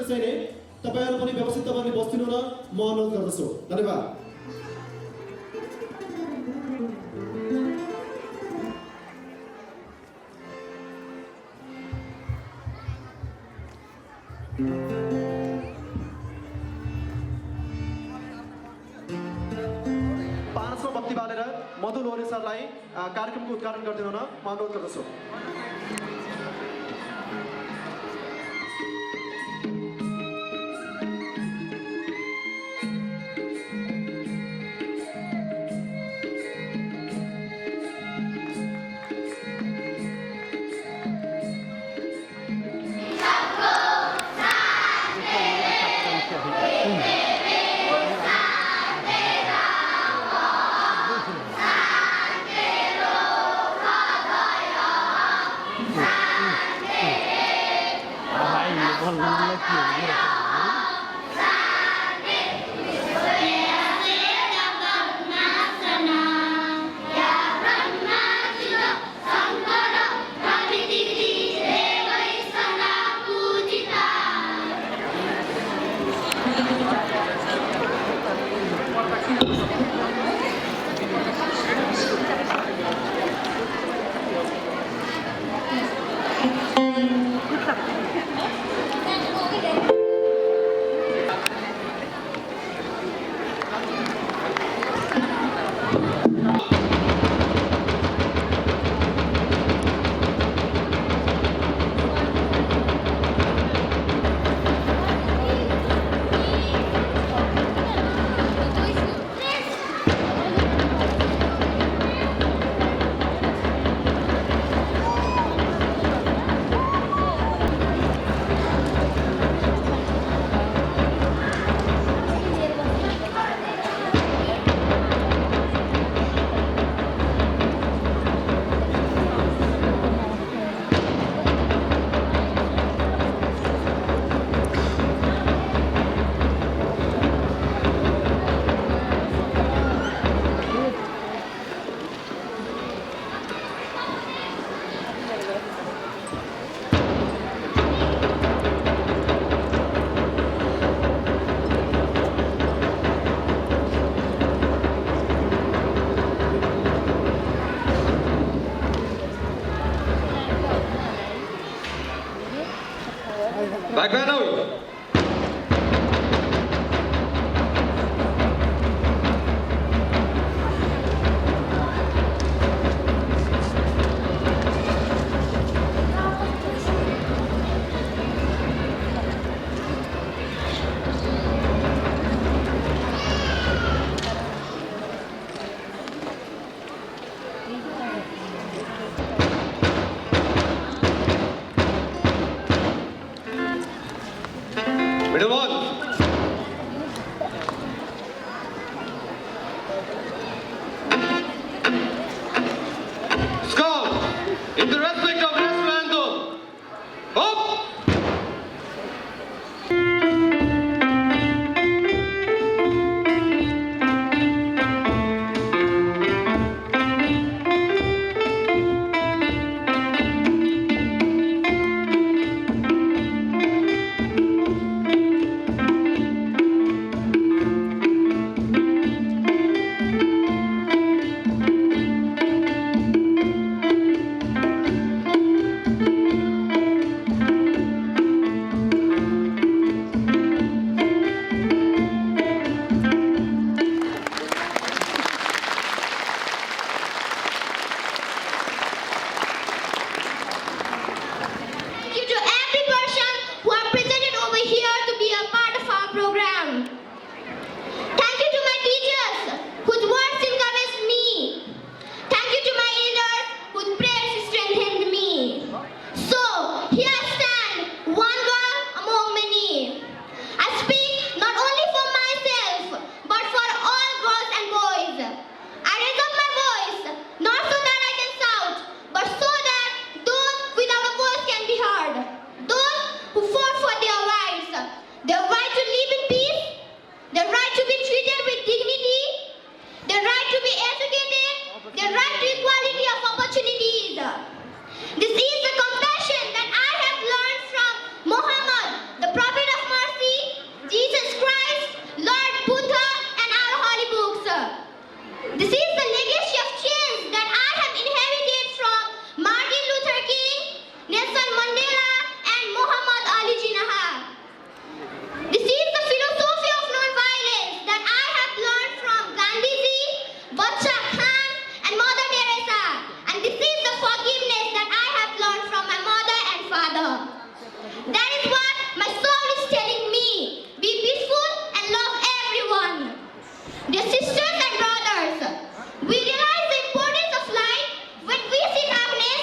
चाहिने तपाईहरु पनि व्यवस्थित तवरले बस्दिनु न म अनुरोध गर्दछु धन्यवाद पारसमा बत्ती बालेर मधु लोहरे सरलाई कार्यक्रमको उद्घाटन गरिदिनु न म अनुरोध गर्दछु Baik Beno. This is the legacy of change that I have inherited from Martin Luther King, Nelson Mandela, and Muhammad Ali Jinnah. This is the philosophy of non-violence that I have learned from Gandhiji, Bacha Khan, and Mother Teresa. And this is the forgiveness that I have learned from my mother and father. That is what my soul is telling me. Be peaceful and love everyone. Dear sisters and brothers, we realize the importance of light when we see darkness.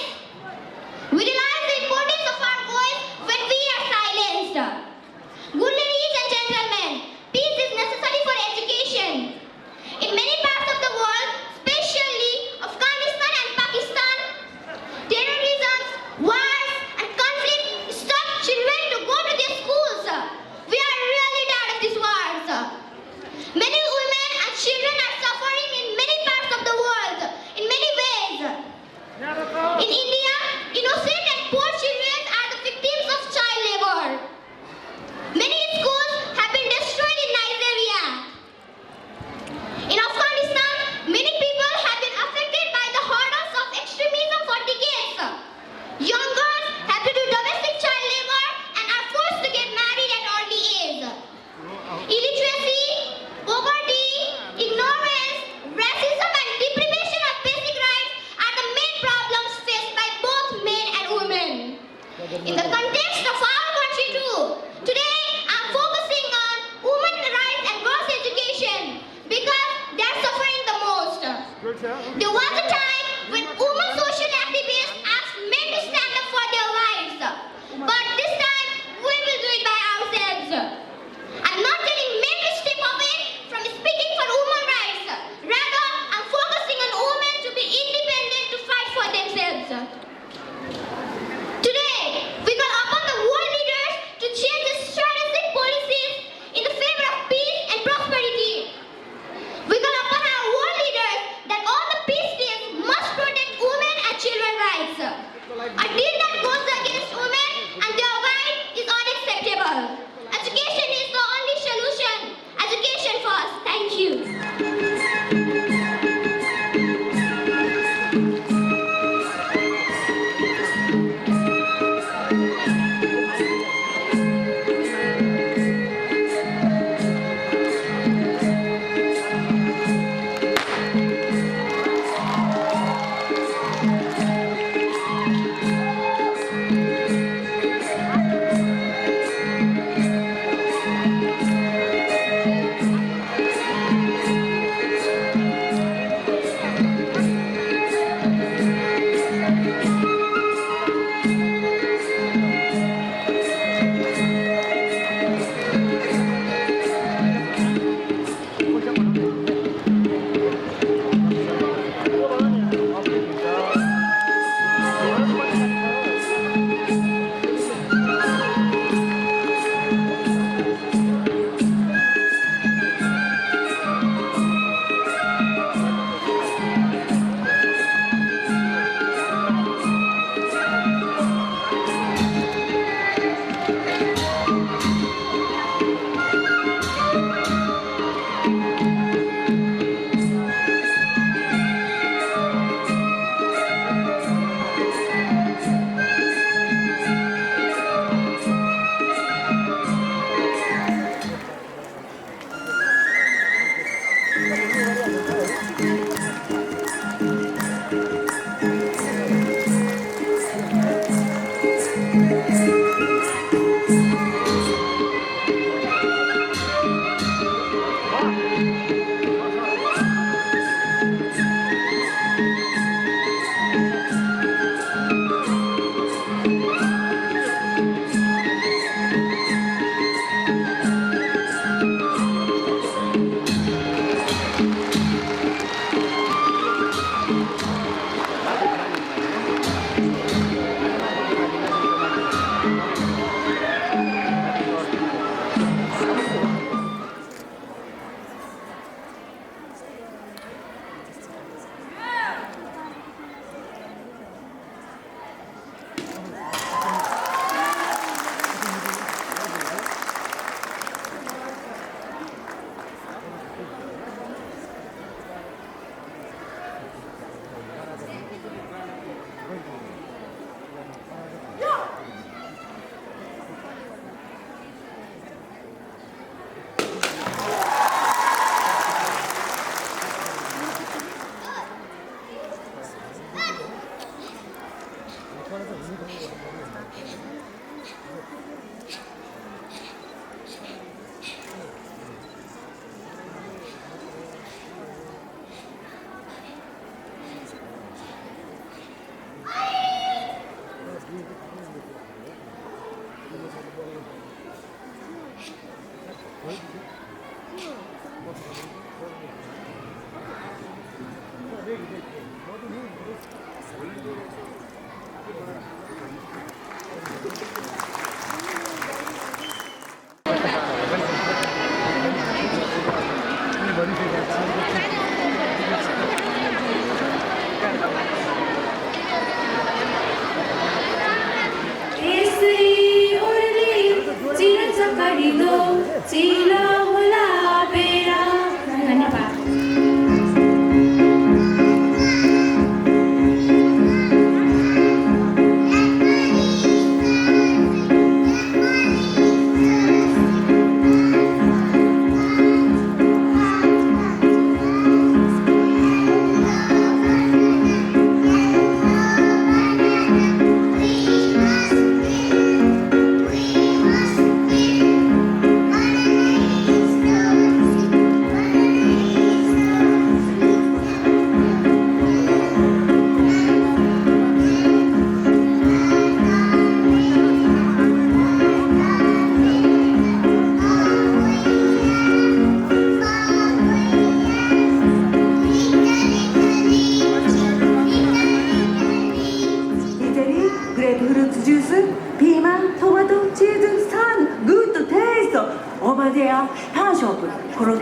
We realize the importance of our voice when we are silenced. Good ladies and gentlemen, peace is necessary for education. In many parts of the world, especially Afghanistan and Pakistan, terrorism, wars, and conflict stop children to go to their schools. We are really tired of these wars. Many women and children are suffering in many parts of the world, in many ways. In India, innocent and poor children are the victims of child labor. Many schools have been destroyed in Nigeria. In Afghanistan, many people have been affected by the horrors of extremism for decades. Young girls have to do domestic child labor and are forced to get married at early age. Illiteracy, poverty, ignorance, racism, and deprivation of basic rights are the main problems faced by both men and women. In the context of our country too, today I'm focusing on women's rights and girls' education because they are suffering the most. There was a time when women social activists asked men to stand up for their rights, but this time we will do it by ourselves. I'm not telling men to step away from speaking for women's rights. Rather, I'm focusing on women to be independent to fight for themselves. Today, we call upon the world leaders to change the strategic policies in the favor of peace and prosperity. We call upon our world leaders that all the peace deals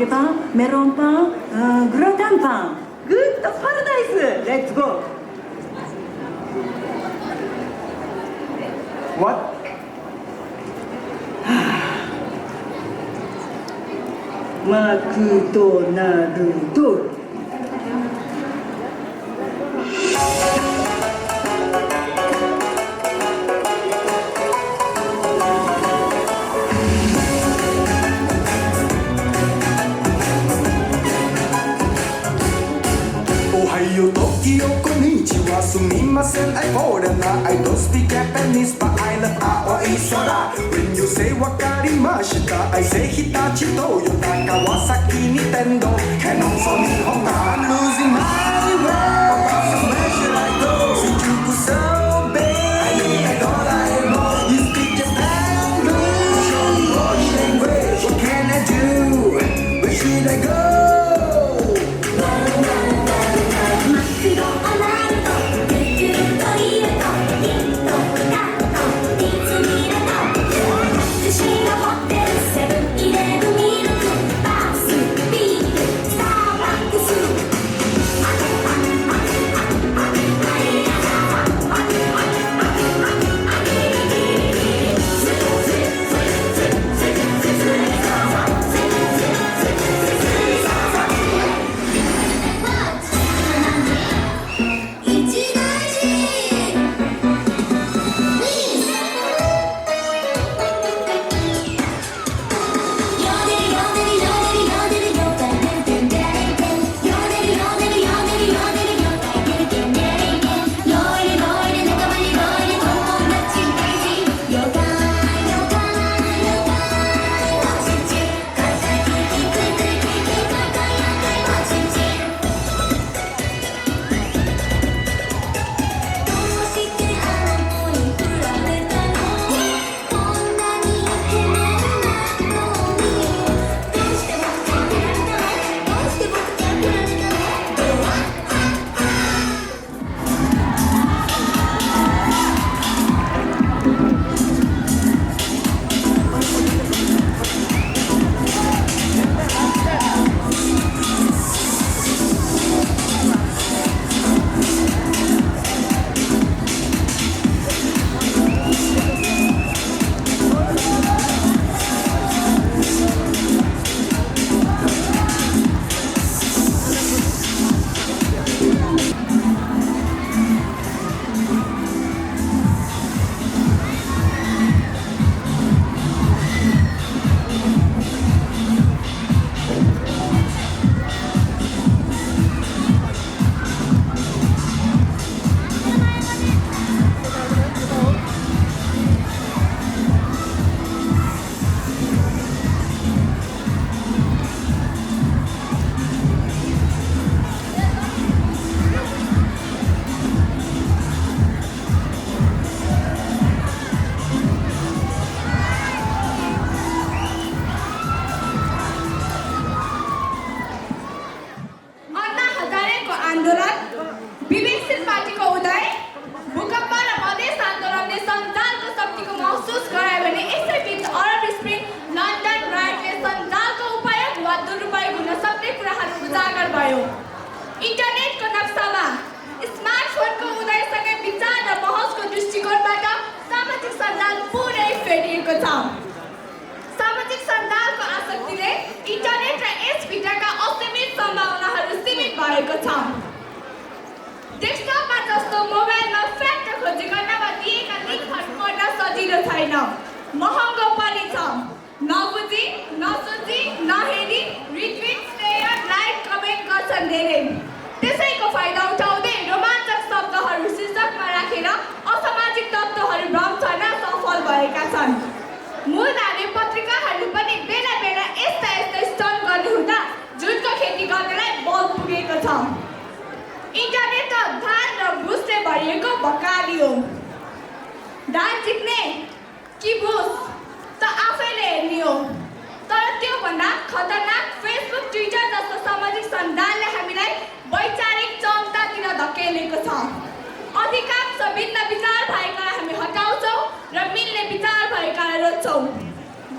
揚げパン、メロンパン、グラタンパン、グッドパラダイス、レッツゴー。 What? McDonald's. Ohio, Tokyo, konnichiwa, sumimasen, I foreigner. I don't speak Japanese, but I love Aoi Sora. When you say wakarimashita, I say Hitachi, Toyota, Kawasaki, Nintendo, Canon, Sony, Honda. I'm losing my way. Where should I go? Shinjuku so big. I need a Doraemon. You speak Japanese. Show me what language. What can I do? Where should I go?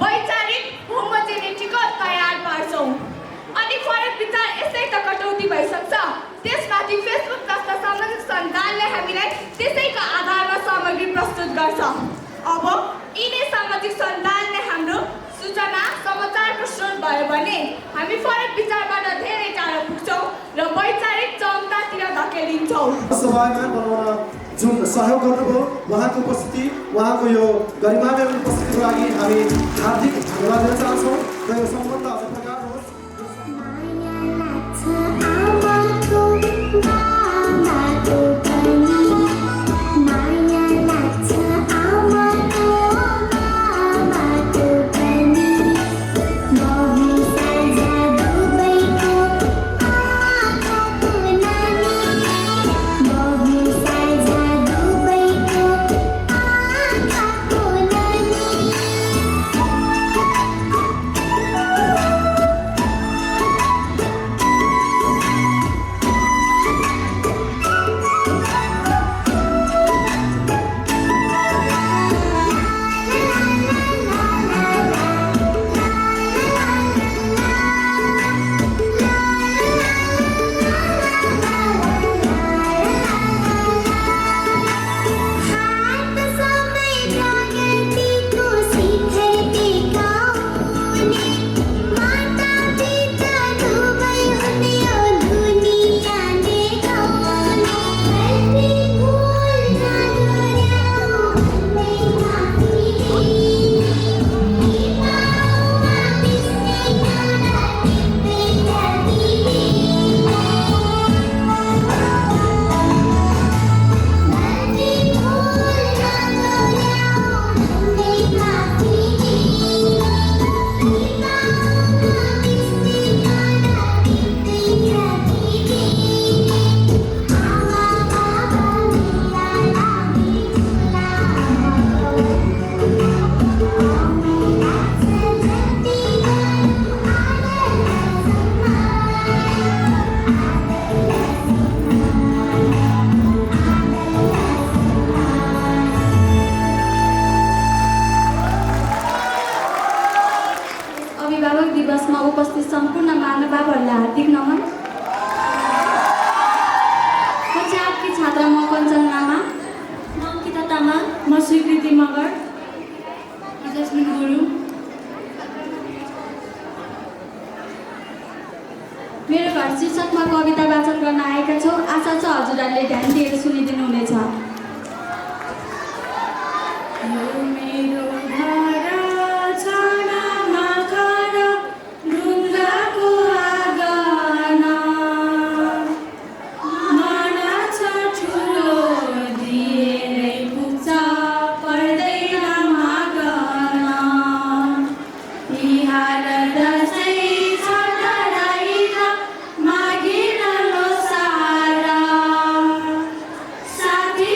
वैचारिक होमोजेनिटीको तयार पार्छौं अनि फरक विचार यसै त कटौती भइसक्छ। त्यसमाथि फेसबुक जस्ता सामाजिक सञ्जालले हामीलाई त्यसैको आधारमा सामग्री प्रस्तुत गर्छ। अब यिनै सामाजिक सञ्जालले हाम्रो सूचना समाचारको स्रोत भयो भने हामी फरक विचारबाट धेरै टाढा पुग्छौँ र वैचारिक चौतातिर धकेलिन्छौँ। सभामा बनाउन जुन सहयोग गर्नुभयो उहाँको उपस्थिति, उहाँको यो गरिमामय उपस्थितिको लागि हामी हार्दिक धन्यवाद दिन चाहन्छौँ र यो सम्बन्ध अझ प्रगाढ होस्। दिवसमा उपस्थित सम्पूर्ण महानुभावहरूलाई हार्दिक नमन। म चाहिँ आपकी छात्रा म कञ्चन लामा, म अंकिता तामाङ, म स्वीकृति मगर, जस्मिन गुरुङ। मेरो घर शीर्षकमा कविता वाचन गर्न आएका छौँ। आशा छ हजुरहरूले ध्यान दिएर सुनिदिनु हुनेछ। साथी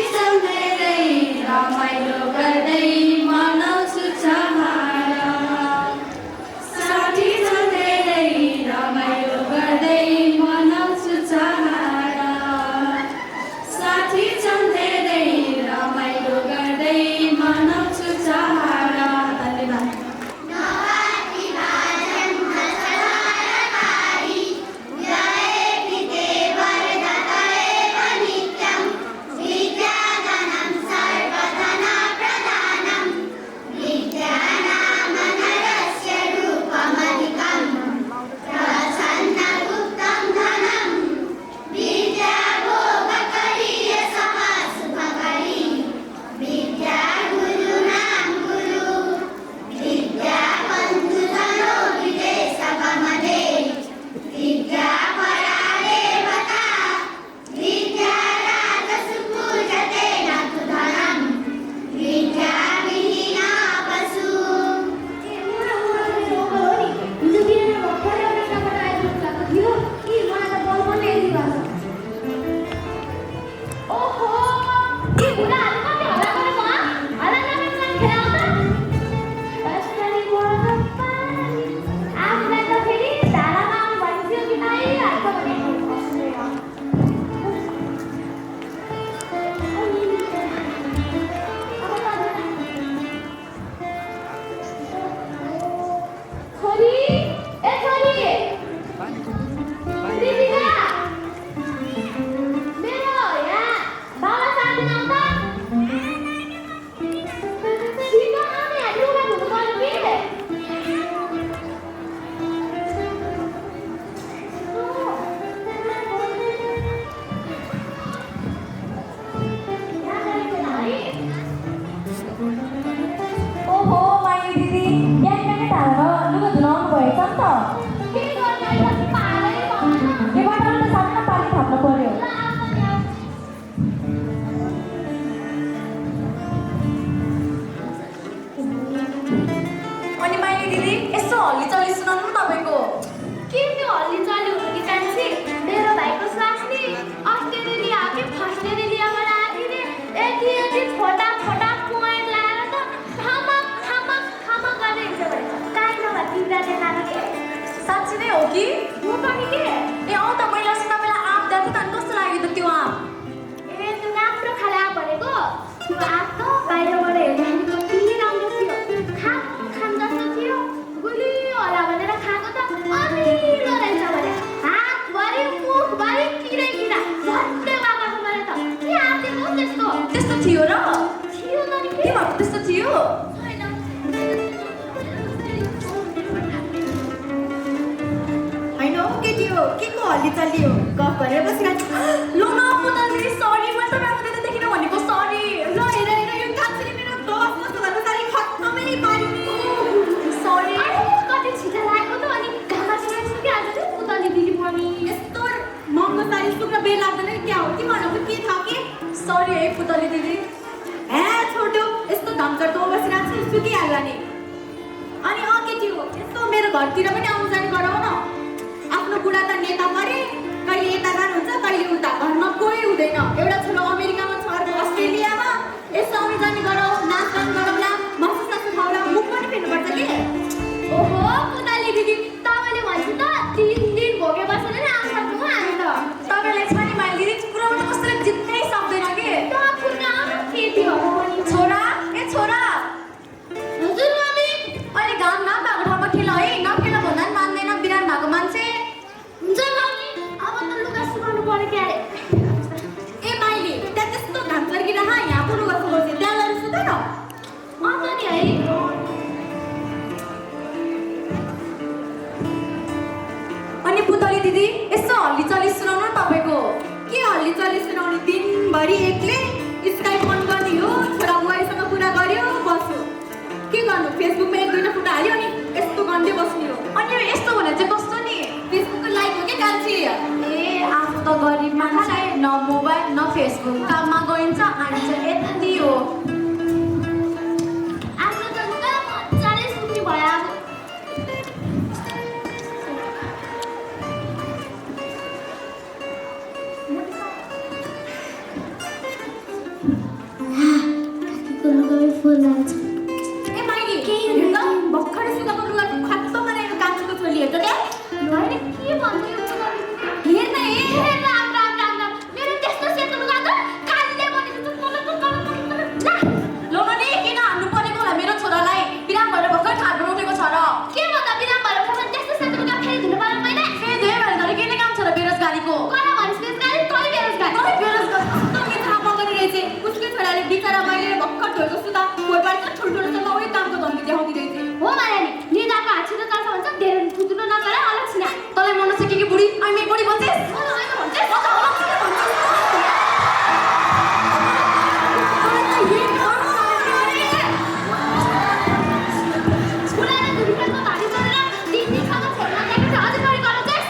बारी किरै किरा झट्टै वाकाको मलाई त के आतेको त्यस्तो त्यस्तो थियो र थियो त नि के भएको त्यस्तो थियो छैन होइन हो केटी हो के को हल्ली चल्ली हो गफ गरेर बसिरहेको ल न पुतली सरी मैले त राम्रो देख्दा देखिन भनेको सरी ल हेर हेर यो कान्छीले मेरो 10 वर्ष भएको सारी खत्तमै नै पारिने सरी कति छिटो लागेको त अनि घामा छिटो सुकिहाल्छ नि पुतली दिदी पनि यस्तो महँगो सारी सुक्न बेर लाग्दैन क्या हो तिमीहरूलाई के थाहा के सरी है पुतली दिदी ए छोटो यस्तो धम्चर त बसिरहेको छ सुकिहाल्ला नि अनि केटी हो यस्तो मेरो घरतिर पनि आउनु जाने गराउ न आफ्नो बुढा त नेता परे कहिले यता जानुहुन्छ कहिले उता घरमा कोही हुँदैन एउटा छोरो अमेरिकामा छ अर्को अस्ट्रेलियामा यसो आउनु जाने गराउ नाचगान गराउला मासु सासु खाउला मुख पनि फेर्नुपर्छ के ओहो पुतली दिदी तपाईँले भन्छु त 3 दिन भोगे बसेर नै आउनु सक्नु हामी त तपाईँलाई छ नि माइली दिदी पुऱ्याउन कसैले जित्नै सक्दैन के त पुर्न आउनु केटीहरू पनि छोरा ए छोरा हजुर मम्मी अहिले घाम नभएको ठाउँमा खेल है नखेल भन्दा पनि मान्दैन बिरान भएको मान्छे हुन्छ मम्मी अब त लुगा सुकाउनु पर्यो के अरे ए माइली त्यहाँ त्यस्तो घाम चर्किरह यहाँ पो लुगा सुकाउँछ त्यहाँ लगेर सुकाउन अन्त नि है अनि पुतली दिदी यसो हल्ली चल्ली सुनाउनु न तपाईँको के हल्ली चल्ली सुनाउने दिनभरि एक्लै स्काइप अन गर्ने हो छोरा बुहारीसँग कुरा गर्यो बस्यो के गर्नु फेसबुकमा 1-2 फोटो हाल्यो अनि यस्तो गर्दै बस्ने हो अनि यो यस्तो हुन चाहिँ कस्तो नि फेसबुकको लाइक हो के कान्छी ए आफू त गरिब मान्छे न मोबाइल न फेसबुक काममा गइन्छ अनि चाहिँ यति हो आफ्नो त लुगा मजाले सुक्ने भयो अब लुगा फुल लाग्छ ए माइली के हेर्न भर्खरै सुकाएको लुगा खत्तम बनाएर कान्छीको छोरी हेर्छ क्या होइन के भन्दै हो हेर्न ए राम राम राम राम मेरो त्यस्तो सेतो लुगा त कालीले भनेको त मलाई त ला लोनो नि किन हान्नु परेको होला मेरो छोरालाई बिराम भएर भर्खर खाट उठेको छ र के भन्दा बिराम भएर उठ्यो भने त्यस्तो सेतो लुगा फेरि धुनु पर्यो मैले फेरि धोयो भने त के नै काम छ र बेरोजगारीको कला भनिस् बेरोजगारी तै बेरोजगार तँ बेरोजगार कस्तो मित्र पगनी रहेछ उसकै छोराले बिचरा मैले भर्खर धोएको सुता कोहीबाट त ठुल्ठुलोसँग उही कामको धम्की देखाउँदै रहेछ हो मायानी निदाको हात छिटो चल्छ भन्छ धेरै ठुलो नगर अलक्षिण तँलाई मन नसके कि बुढी अनि बुढी भन्छेस् मलाई होइन भन्छ म त अलक्षिण भन्छु पुरानो दुर्गाको भारी चलेर 3 दिनसम्म छोड्न लागेको छ अझै बढी गर्नु चाहिँ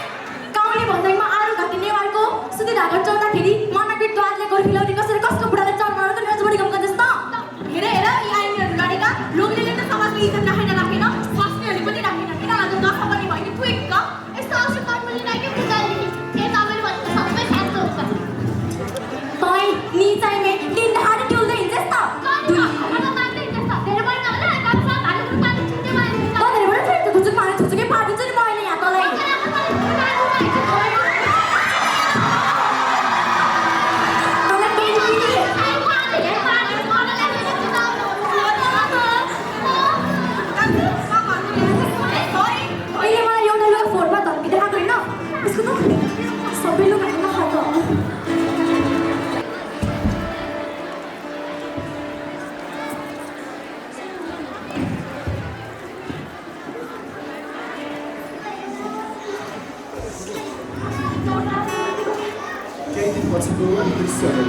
गाउँले भन्दैमा आरु घाटी नेवारको सुधी ढाका चल्दाखेरि मनबिट द्वारले गोर्खिलौरी कसरी कसको बुढाले चर्महरू त मेरो छोरी गम्का जस्तो हेर हेर यी आइनीहरू लडेका लोग्नेले त समाजको इज्जत राखेन स्वास्नीहरूले पनि राखेन किन आज दशा पनि भयो नि ठुइक्क यस्तो अवसर कर्मले लाग्यो पुजारी के तपाईँले भनेको सबै फ्याक्ट हुन्छ तँलाई निचाइमे दिन दहाडी डुल्दै हिँड्छस् त मलाई माग्दै हिँड्छ धेरै बढी नहोला कम्सा भालुको पानी छिट्दै मार्ने तँ धेरैबाट फेरि खुजुक मारे छुचुकै पारिदिन्छु नि मैले यहाँ तँलाई तँलाई केही अहिले मलाई एउटा लुगा फोनमा धम्की देखाएको होइन यसको त सबै लुगा नखाएको केही दिनपछिको दृश्यहरू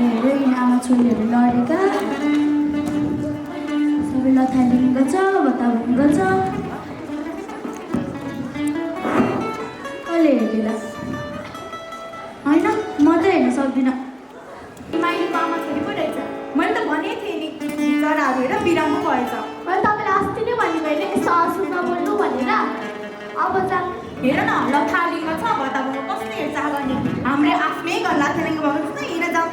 धेरै आमा छोरीहरू लडेका सबै लथालिङ गर्छ बताउनु गर्छ कसले हेर्दिला होइन म त हेर्न सक्दिनँ माइली मामा छोरी पो रहेछ मैले त भनेको थिएँ नि चराहरू हेर बिराम पो भएछ मैले तपाईँले अस्ति नै भन्नु मैले यस्तो अशुभ नबोल्नु भनेर अब त हेर न लथालिङ्ग छ बताउनु कसले हेरचाह गर्ने हाम्रो आफ्नै घर लथालिङ्ग भएको जस्तो हिँड जाऊ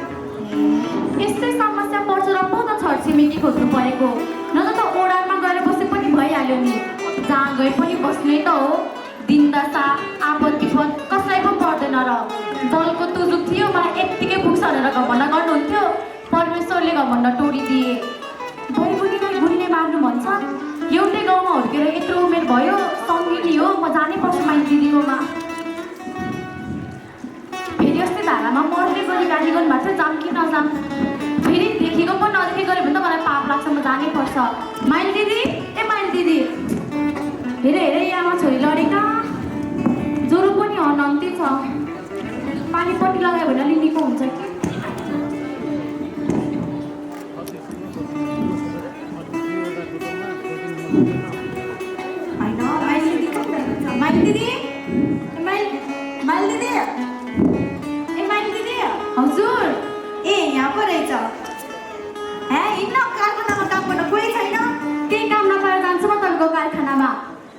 यस्तै समस्या पर्छ र पो त छरछिमेकी खोज्नु परेको न त ओडारमा गएर बसे पनि भइहाल्यो नि जहाँ गए पनि बस्ने त हो दिन दशा आपद विपद कसैको पर्दैन र दलको तुजुक थिए हुनुहुन्थ्यो मलाई यत्तिकै पुग्छ भनेर घमण्ड गर्नुहुन्थ्यो परमेश्वरले घमण्ड तोडिदिए बुढीलाई बुढीले मार्नु भन्छ एउटै गाउँमा हुर्केर यत्रो उमेर भयो सङ्गिनी हो म जानै पर्छ माइली दिदीकोमा फेरि अस्ति धारामा मर्ने गरी गाली गर्नुभएको थियो जाम कि नजाम फेरि देखेको पनि नदेखेको गऱ्यो भने त मलाई पाप लाग्छ म जानै पर्छ माइली दिदी ए माइली दिदी हेरे हेरे आमा छोरी लडेका ज्वरो पनि अनन्ती छ पानीपट्टि लगायो भने अलि निको हुन्छ कि होइन माइली दिदी हजुर ए यहाँ पो रहेछ हे हिँड्न कारखानामा काम गर्न कोही छैन केही काम नपाएर जान्छु म तपाईँको कारखानामा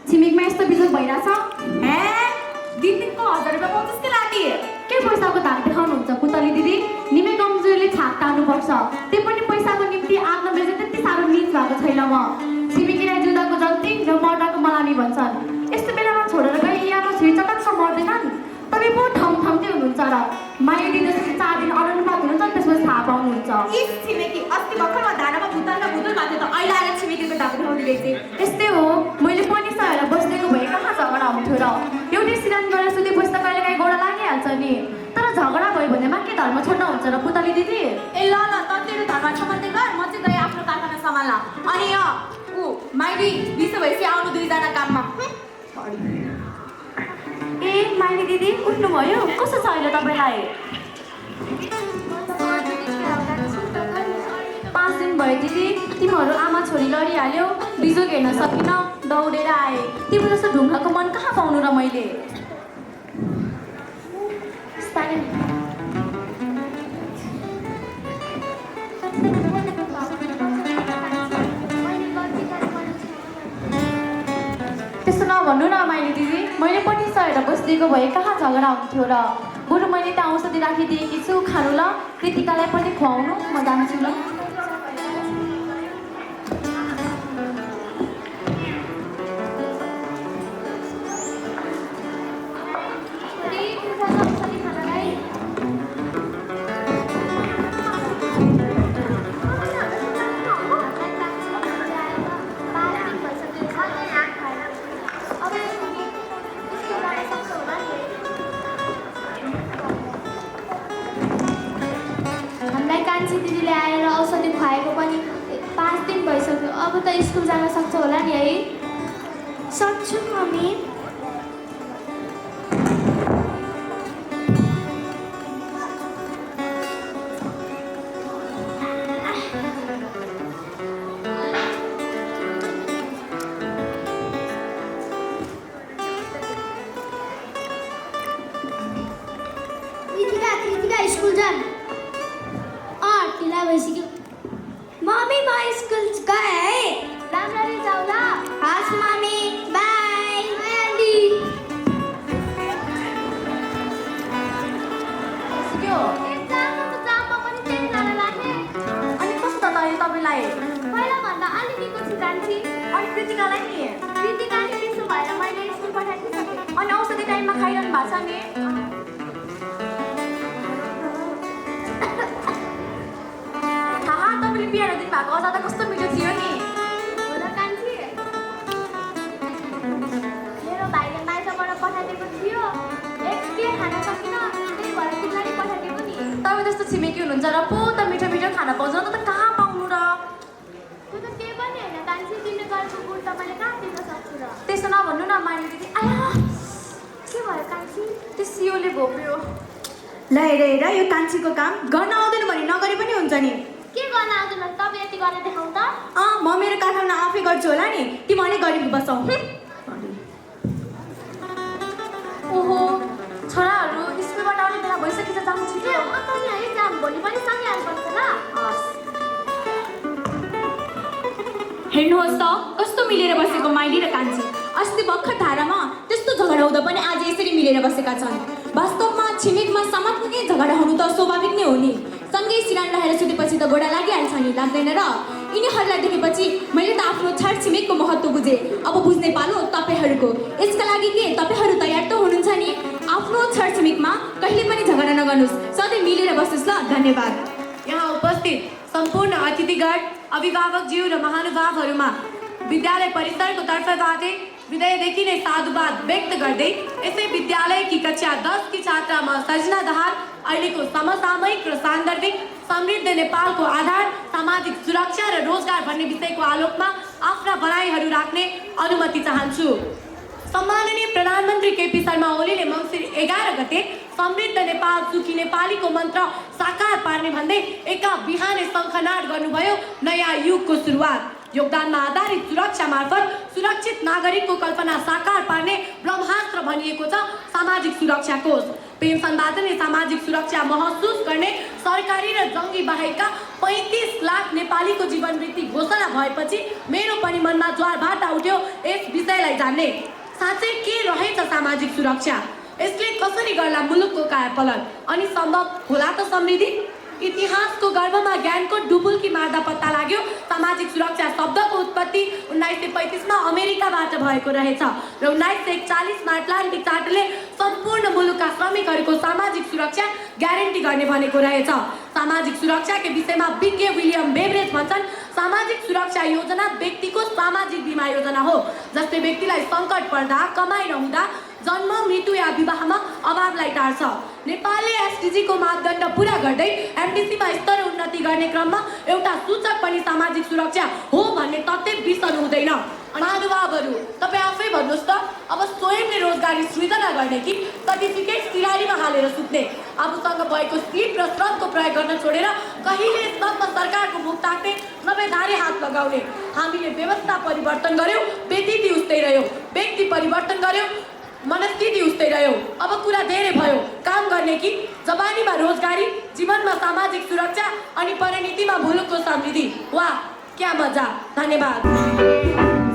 छिमेकमा यस्तो बिजोग भइरहेछ हे दिनको 1000 रुपियाँ पाउँछस् कि लाटी के पैसाको धाक देखाउनुहुन्छ पुतली दिदी निमै कमजोरीले छाप तान्नुपर्छ त्यो पनि पैसाको निम्ति आत्मबेज त्यति साह्रो निज भएको छैन म छिमेकीलाई जुदाको जन्ती र मर्दाको मलामी भन्छन् यस्तो बेलामा छोडेर गए यहाँ छोरी चटक्क मर्दैनन् तपाईँ पो ठमठम्दै हुनुहुन्छ र माया दिदी जस्तो 4 दिन अनुपात हुनुहुन्छ त्यसपछि थाहा पाउनुहुन्छ इस छिमेकी अस्ति भर्खर म धारामा भुतान भुतुल भएको थियो त अहिले आएर छिमेकीको धाक देखाउने रहेछ त्यस्तै हो मैले पनि सहेर बस्नेको भए कहाँ झगडा हुन्थ्यो र एउटै सिरान गरेर सुते बस्दा कहिले काहीँ गोडा लागिहाल्छ नि तर झगडा भयो भनेमा के धर्म छोड्न हुन्छ र पुतली दिदी ए ल त तेरो धर्म सम्बन्ध गर म चाहिँ गएँ आफ्नो कारखाना सम्हाल्न अनि ऊ माइली बिसो भएपछि आउनु 2 जना काममा ए माइली दिदी उठ्नुभयो कस्तो छ अहिले तपाईँलाई 5 दिन भयो दिदी तिमीहरू आमा छोरी लडिहाल्यौ बिजोग हेर्न सकिन दौडेर आए तिम्रो जस्तो ढुङ्गाको मन कहाँ पाउनु र मैले त्यस्तो नभन्नु न माइली दिदी मैले पनि सहेर बसिदिएको भए कहाँ झगडा हुन्थ्यो र बरु मैले त्यहाँ औषधि राखिदिएकी छु खानु ल कृतिकालाई पनि खुवाउनु म जान्छु ल कान्छी दिदीले आएर औषधि खुवाएको पनि 5 दिन भइसक्यो अब त स्कुल जान सक्छ होला नि है सक्छु मम्मी कृतिका स्कुल जान ढिला भइसक्यो मम्मी म स्कुल गएँ है राम्ररी जाऊ ल हस् मम्मी बाई आन्टी एक्जाममा पनि त्यही नारा राखेँ अनि कस्तो त अहिले तपाईँलाई पहिलाभन्दा अलि निको छु कान्छी अनि कृतिकालाई नि कृतिकाले त्यसो भएर मैले स्कुल पठाइदिइसकेँ अनि औषधि टाइममा खाइरहनु भएको छ नि बिहान दिन भएको अझ त कस्तो मिठो थियो नि हो र कान्छी मेरो भाइले माइतबाट पठाइदिएको थियो के खान सकिन त्यही भएर तिमीलाई पठाइदिएको नि तपाईँ जस्तो छिमेकी हुनुहुन्छ र पो त मिठो मिठो खाना पाउँछ त कहाँ पाउनु र त्यो त केही पनि होइन कान्छी तिमीले गरेको गुण त मैले कहाँ दिन सक्छु र त्यसो नभन्नु न माइली दिदी आया के भयो कान्छी त्यो सियोले घोप्यो ल हेर यो कान्छीको काम गर्न आउँदैन भने नगरे पनि हुन्छ नि के गर्न आउँदैन तपाईँ यति गरेर देखाउँ त म मेरो कारखाना आफै गर्छु होला नि तिमीले गरिब बसौ ओहो छोराहरू स्कुलबाट आउने बेला भइसकेछ जानु छिटो अन्त नि है जाम भोलि पनि सँगै आउनुपर्छ ल हेर्नुहोस् त कस्तो मिलेर बसेको माइली र कान्छी अस्ति भर्खर धारामा त्यस्तो झगडा हुँदा पनि आज यसरी मिलेर बसेका छन् वास्तवमा छिमेकमा समात्मकै झगडा हुनु त स्वाभाविक नै हो नि सँगै सिरान रहेर सुतेपछि त गोडा लागिहाल्छ नि लाग्दैन र यिनीहरूलाई देखेपछि मैले त आफ्नो छरछिमेकको महत्त्व बुझेँ। अब बुझ्ने पालो तपाईँहरूको। यसका लागि के तपाईँहरू तयार त हुनुहुन्छ नि? आफ्नो छरछिमेकमा कहिले पनि झगडा नगर्नुहोस्, सधैँ मिलेर बस्नुहोस् ल। धन्यवाद। यहाँ उपस्थित सम्पूर्ण अतिथिगण, अभिभावकज्यू र महानुभावहरूमा विद्यालय परिसरको तर्फबाट हृदयदेखि नै साधुवाद व्यक्त गर्दै यसै विद्यालयकी कक्षा 10 की छात्रा म सजना दाहाल अहिलेको समसामयिक र सान्दर्भिक समृद्ध नेपालको आधार सामाजिक सुरक्षा र रोजगार भन्ने विषयको आलोकमा आफ्ना भनाइहरू राख्ने अनुमति चाहन्छु। सम्माननीय प्रधानमन्त्री केपी शर्मा ओलीले मङ्सिर 11 गते समृद्ध नेपाल सुखी नेपालीको मन्त्र साकार पार्ने भन्दै एका बिहानै शङ्खनाद गर्नुभयो। नयाँ युगको सुरुवात योगदानमा आधारित सुरक्षा मार्फत सुरक्षित नागरिकको कल्पना साकार पार्ने ब्रह्मास्त्र भनिएको छ सामाजिक सुरक्षा कोष। पेन्सनबाट नै सामाजिक सुरक्षा महसुस गर्ने सरकारी र जङ्गी बाहेकका 35 लाख नेपालीको जीवनवृत्ति घोषणा भएपछि मेरो पनि मनमा ज्वारभाटा उठ्यो यस विषयलाई जान्ने। साँच्चै के रहेछ सामाजिक सुरक्षा? यसले कसरी गर्ला मुलुकको कायापलट अनि सम्भव होला त समृद्धि? इतिहासको गर्भमा ज्ञानको डुबुल्की मार्दा पत्ता लाग्यो सामाजिक सुरक्षा शब्दको उत्पत्ति 1935 मा अमेरिकाबाट भएको रहेछ र 1941 मा अटलान्टिक चार्टरले सम्पूर्ण मुलुकका श्रमिकहरूको सामाजिक सुरक्षा ग्यारेन्टी गर्ने भनेको रहेछ। सामाजिक सुरक्षाको विषयमा विज्ञ विलियम बेभरेज भन्छन्, सामाजिक सुरक्षा योजना व्यक्तिको सामाजिक बिमा योजना हो जसले व्यक्तिलाई सङ्कट पर्दा, कमाइ नहुँदा, जन्म, मृत्यु या विवाहमा अभावलाई टार्छ। नेपालले एसडिजीको मापदण्ड पुरा गर्दै एमडिसीमा स्तर उन्नति गर्ने क्रममा एउटा सूचक पनि सामाजिक सुरक्षा हो भन्ने तथ्य बिर्सनु हुँदैन। महानुभावहरू, तपाईँ आफै भन्नुहोस् त, अब स्वयंले रोजगारी सृजना गर्ने कि सर्टिफिकेट सिरारीमा हालेर सुत्ने? आफूसँग भएको सिप र श्रमको प्रयोग गर्न छोडेर कहिलेसम्म सरकारको मुख ताक्ने, नभए धारे हात लगाउने? हामीले व्यवस्था परिवर्तन गर्यौँ, व्यक्ति उस्तै रह्यो। व्यक्ति परिवर्तन गर्यौँ, मनस्थिति उस्तै रह्यो। अब कुरा धेरै भयो, काम गर्ने कि? जवानीमा रोजगारी, जीवनमा सामाजिक सुरक्षा अनि परिणतिमा मुलुकको समृद्धि। वाह, क्या मजा! धन्यवाद।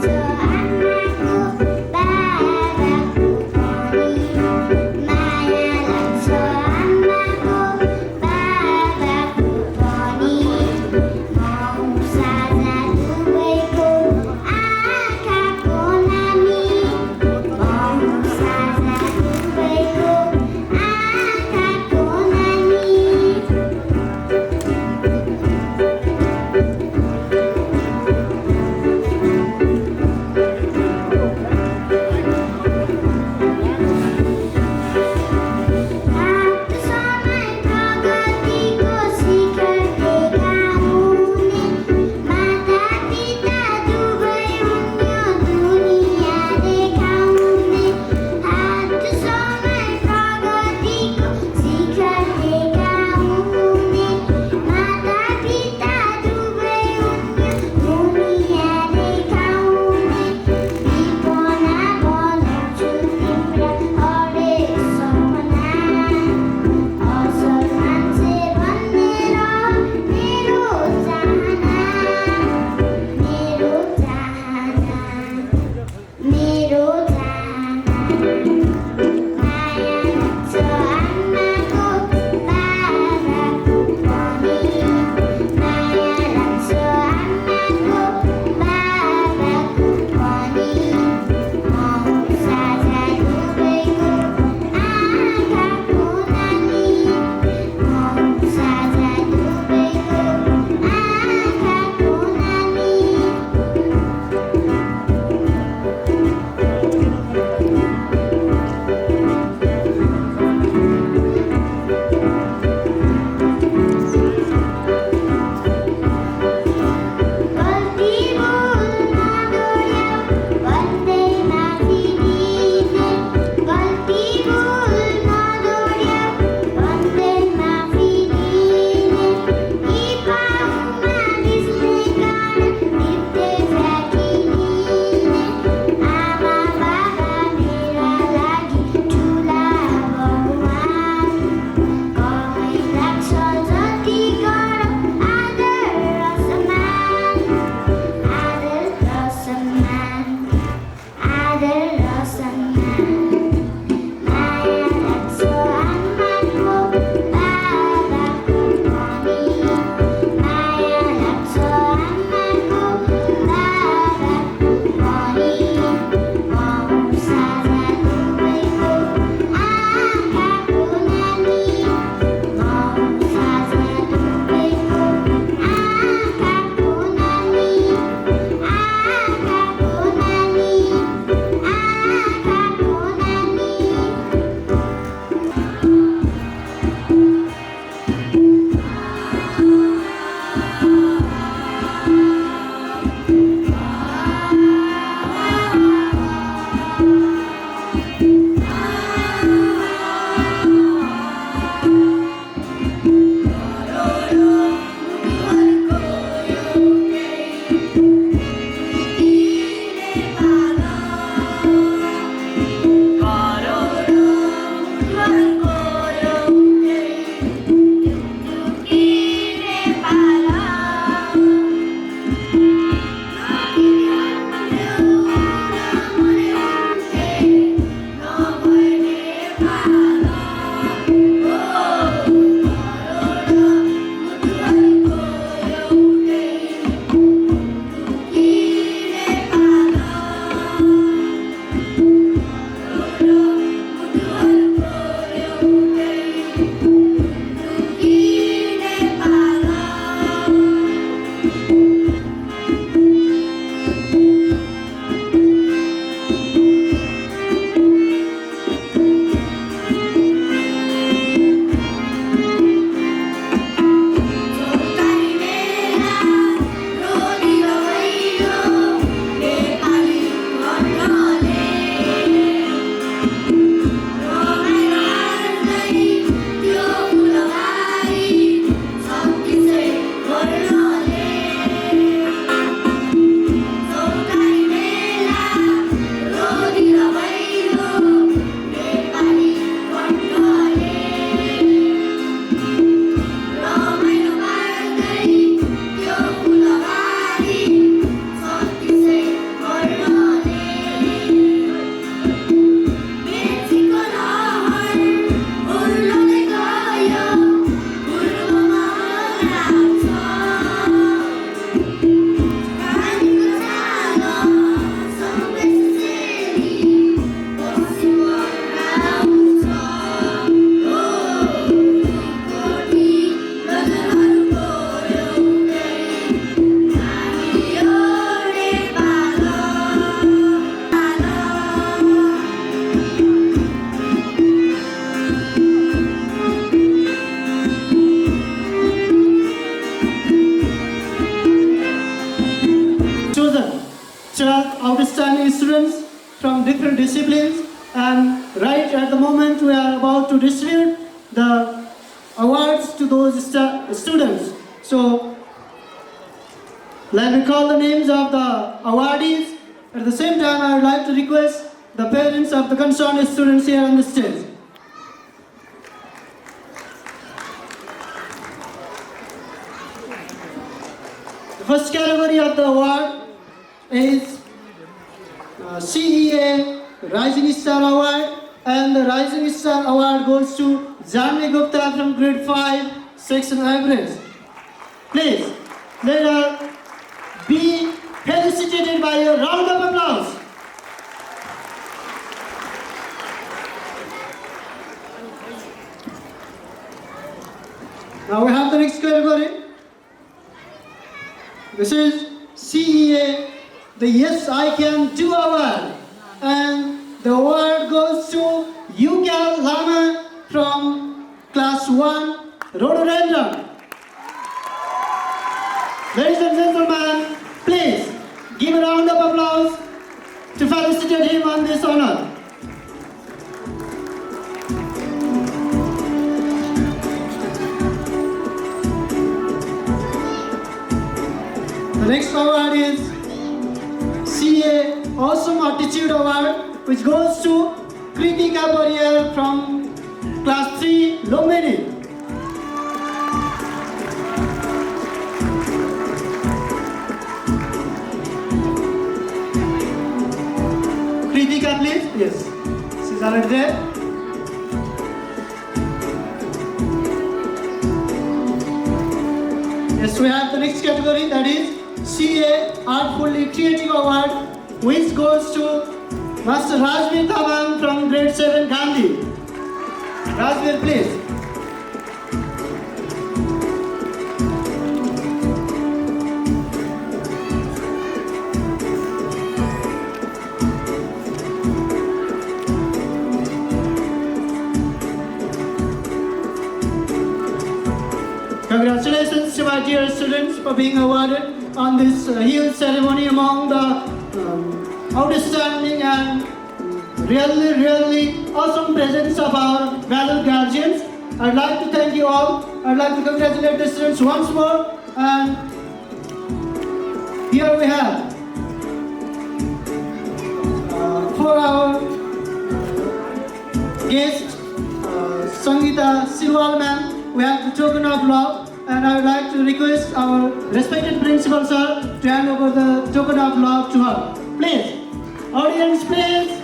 different disciplines. And right at the moment, we are about to distribute the awards to those students. So, let me call the names of the awardees. At the same time, I would like to request the parents of the concerned students here on the stage. The first category of the award is CEA Rising Star Award, and the Rising Star Award goes to Janvi Gupta from grade 5, section average. Please, let her be felicitated by a round of applause. Now we have the next category. This is CEA, the Yes I Can Do Award. And the award goes to Yuka Lama from class 1, Rhododendron. Ladies and gentlemen, please give a round of applause to felicitate him on this honor. The next award is CA Awesome Attitude Award, which goes to Kritika Bariel from class 3, Lomeni. Kritika, please. Yes, she's already there. Yes, we have the next category, that is CA Artfully Creative Award, which goes to Master Rajveer Tabang from grade 7, Gandhi. Rajveer, please. Congratulations to my dear students for being awarded on this huge ceremony among the outstanding and really awesome presence of our valued guardians. I'd like to thank you all. I'd like to congratulate the students once more. And here we have for our guest, Sangeeta Silwal ma'am, we have the token of love. And I would like to request our respected principal sir to hand over the token of love to her. Please, audience, please.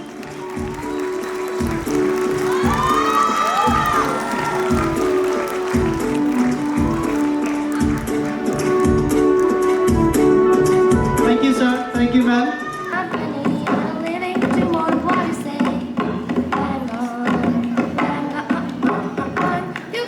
Thank you, sir. Thank you, ma'am. Yo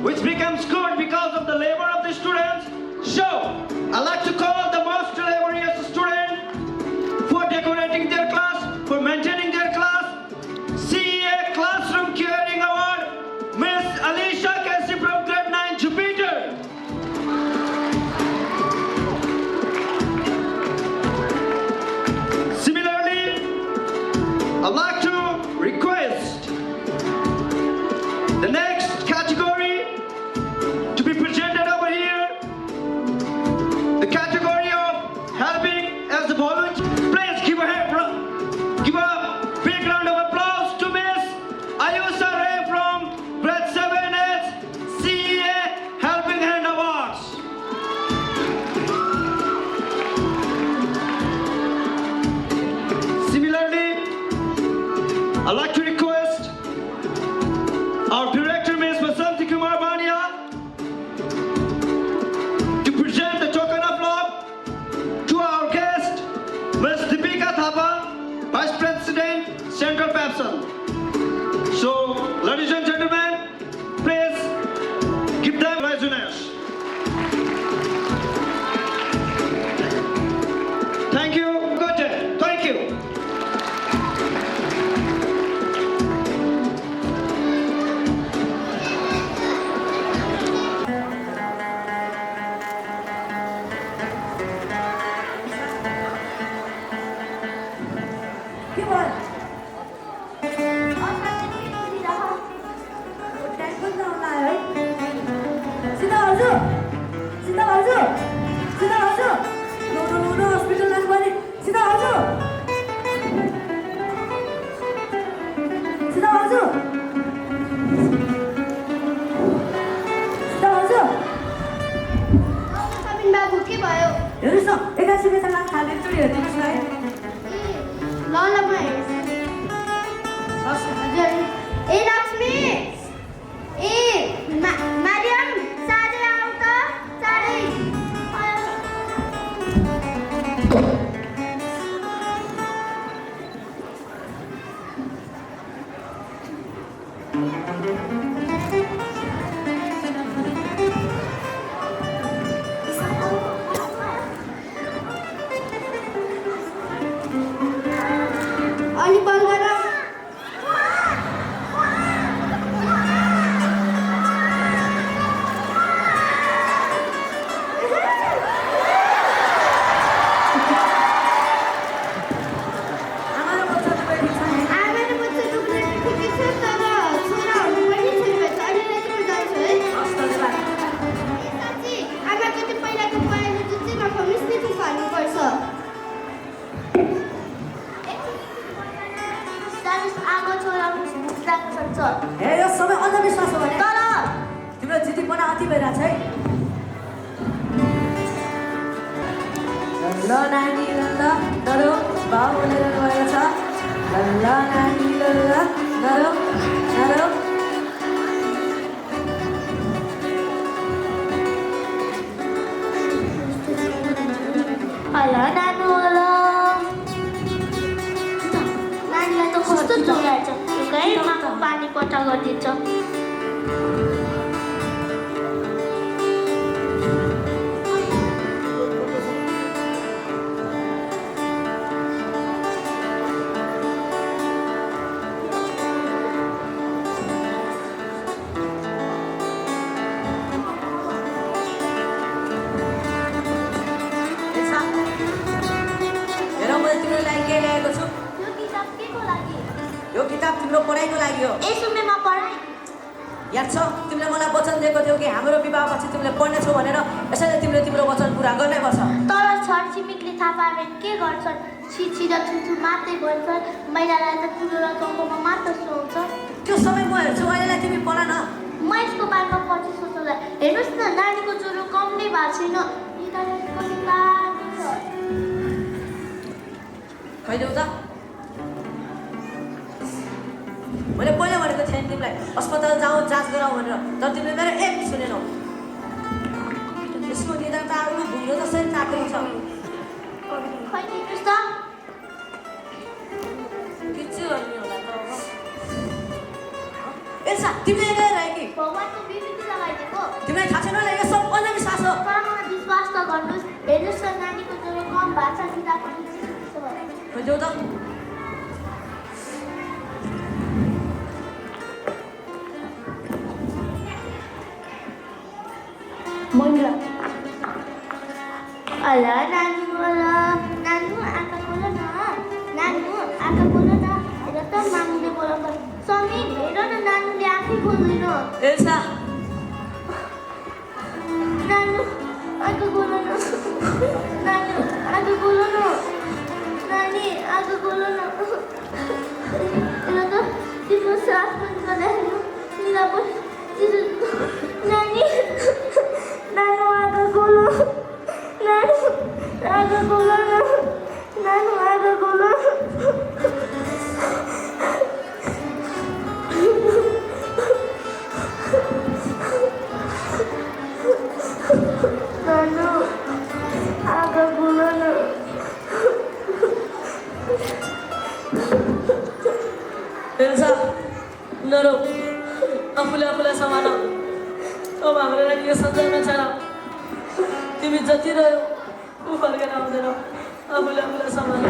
which becomes good because of the labor of the students. So, I'd like to call the most laborious student for decorating their class, for maintaining their class, CEA Classroom Caring Award, Miss Alicia Casey from Grade 9 Jupiter. Similarly, I'd like to request the next category to be presented over here. The category of helping as a volunteer. Please give a big round of applause to Miss Ayusa Ray from Grade 7's CEA Helping Hand Awards. Similarly, I'd like to request our director, Ms. Vasanti Kumar Bania, to present the token of love to our guest, Ms. Deepika Thapa, Vice President, Central Pepson. So, ladies and gentlemen, please give them resonance. Thank you. Good day. Thank you. Come on. Sabin बाबु के भयो? हेर्नुहोस् न 81 पैसा लाग्छ खाने एकचोटि हेरिदिनुहोस् न है ल ल म हेर्छु। हजुर। ए लक्ष्मी, ए मारियम, चाँडै आऊ त, चाँडै। अनि बन्द गर। आमाले बच्चा दुख्ने ठिकै छ तर छोराहरू पनि छैन अहिले रातिमा जान्छ है। साँच्ची आमाको त्यो पहिलाको पानीले जुन चाहिँ नखाउनुहोस् नि त्यो खानुपर्छ। आगो छोरा भुक लाग्न सक्छ। ए यो सबै अन्धविश्वास हो भने तर तिम्रो जिद्दीपना अति भइरहेछ है ल नानी ल डरो बाउ भनेर गएको छ ल नानी ल डरो डरो हेलो नानु हेलो नानीलाई त कस्तो जोगाएछ है माको पानी पटा गरिदिन्छ। हेर मैले तिम्रो लागि के ल्याएको छु यो किताब केको लागि? यो किताब तिम्रो पढाइको लागि हो ए सुन्नेमा पढाइ। याद छ तिमीले मलाई वचन दिएको थियौ कि हाम्रो विवाहपछि तिमीले पढ्नेछौ भनेर यसैले तिमीले तिम्रो वचन पुरा गर्नै पर्छ। तर छर छिमेकले थाहा पाए के गर्छन्? छिछि र छुछु मात्रै भन्छन्। महिलालाई त ठुलो र गाउँमा मात्र सुहाउँछ। त्यो सबै म हेर्छु अहिलेलाई तिमी पढ न। म यसको बारेमा पछि सोच्नुलाई हेर्नुहोस् न नानीको ज्वरो कम नै भएको छैन। निदानको निकाल्नु छ। खैदेऊ त मैले पहिला भनेको थिएँ तिमीलाई अस्पताल जाऊ जाँच गराऊ भनेर तर तिमीले मेरो एक सुनेनौ। यसको निदान त आउनु भुङ्गो जसरी तातेको छ। खै दिनुहोस् त। के चाहिँ गर्ने होला त अब? एल्सा तिमीले गएर कि भगवानको विभूति लगाइ तिमीलाई थाहा छैन होला यो सब अन्धविश्वास हो मामा विश्वास त गर्नुहोस् हेर्नुहोस् न नानीको ज्वरो कम भएको छ कि डाक्टर खै देऊ त मन्दिरा अला नानी आँखा खोल न नानु आँखा खोल न हेर त मामुले बोलाउँदा समीर हेर न नानुले आँखै खोल्दैन एल्सा नानु आँखा खोल न नानु आँखा खोल न नानी आँखा खोल न हेर त तिम्रो सास पनि गर्दाखेरि निला पनि नानी नानु आँखा खोल नानु आँखा खोल न नानु आँखा खोल नानु आँखा खोल न एल्सा नरो आफूलाई सम्हाल अब हाम्रो लागि यो संसारमा छैन तिमी जति रह्यो ऊ फर्केर आउँदैन आफूलाई सम्हाल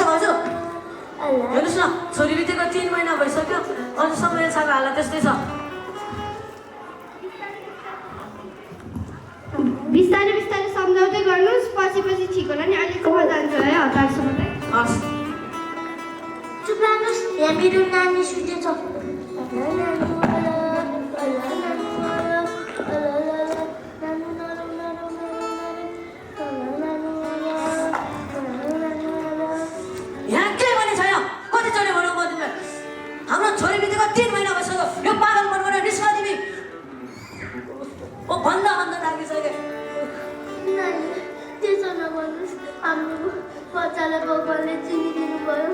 हजुर हेर्नुहोस् न छोरी बितेको 3 महिना भइसक्यो अझसम्म एल्साको हालत त्यस्तै छ बिस्तारै बिस्तारै सम्झाउँदै गर्नुहोस् पछि ठिक होला नि अहिले कहाँ जान्छ है हतारसम्म हस् चुप लाग्नुहोस् यहाँ मेरो नानी सुतेछ यहाँ के भने छैन कति चोरी भनौँ म तिमीलाई हाम्रो छोरी बितेको 3 महिना भइसक्यो यो पागल मनबाट रिस्का तिमी ओ भन्दा लागिसक्यो नानी त्यसो नगर्नुहोस् हाम्रो बच्चालाई भगवान्ले चिनिदिनु भयो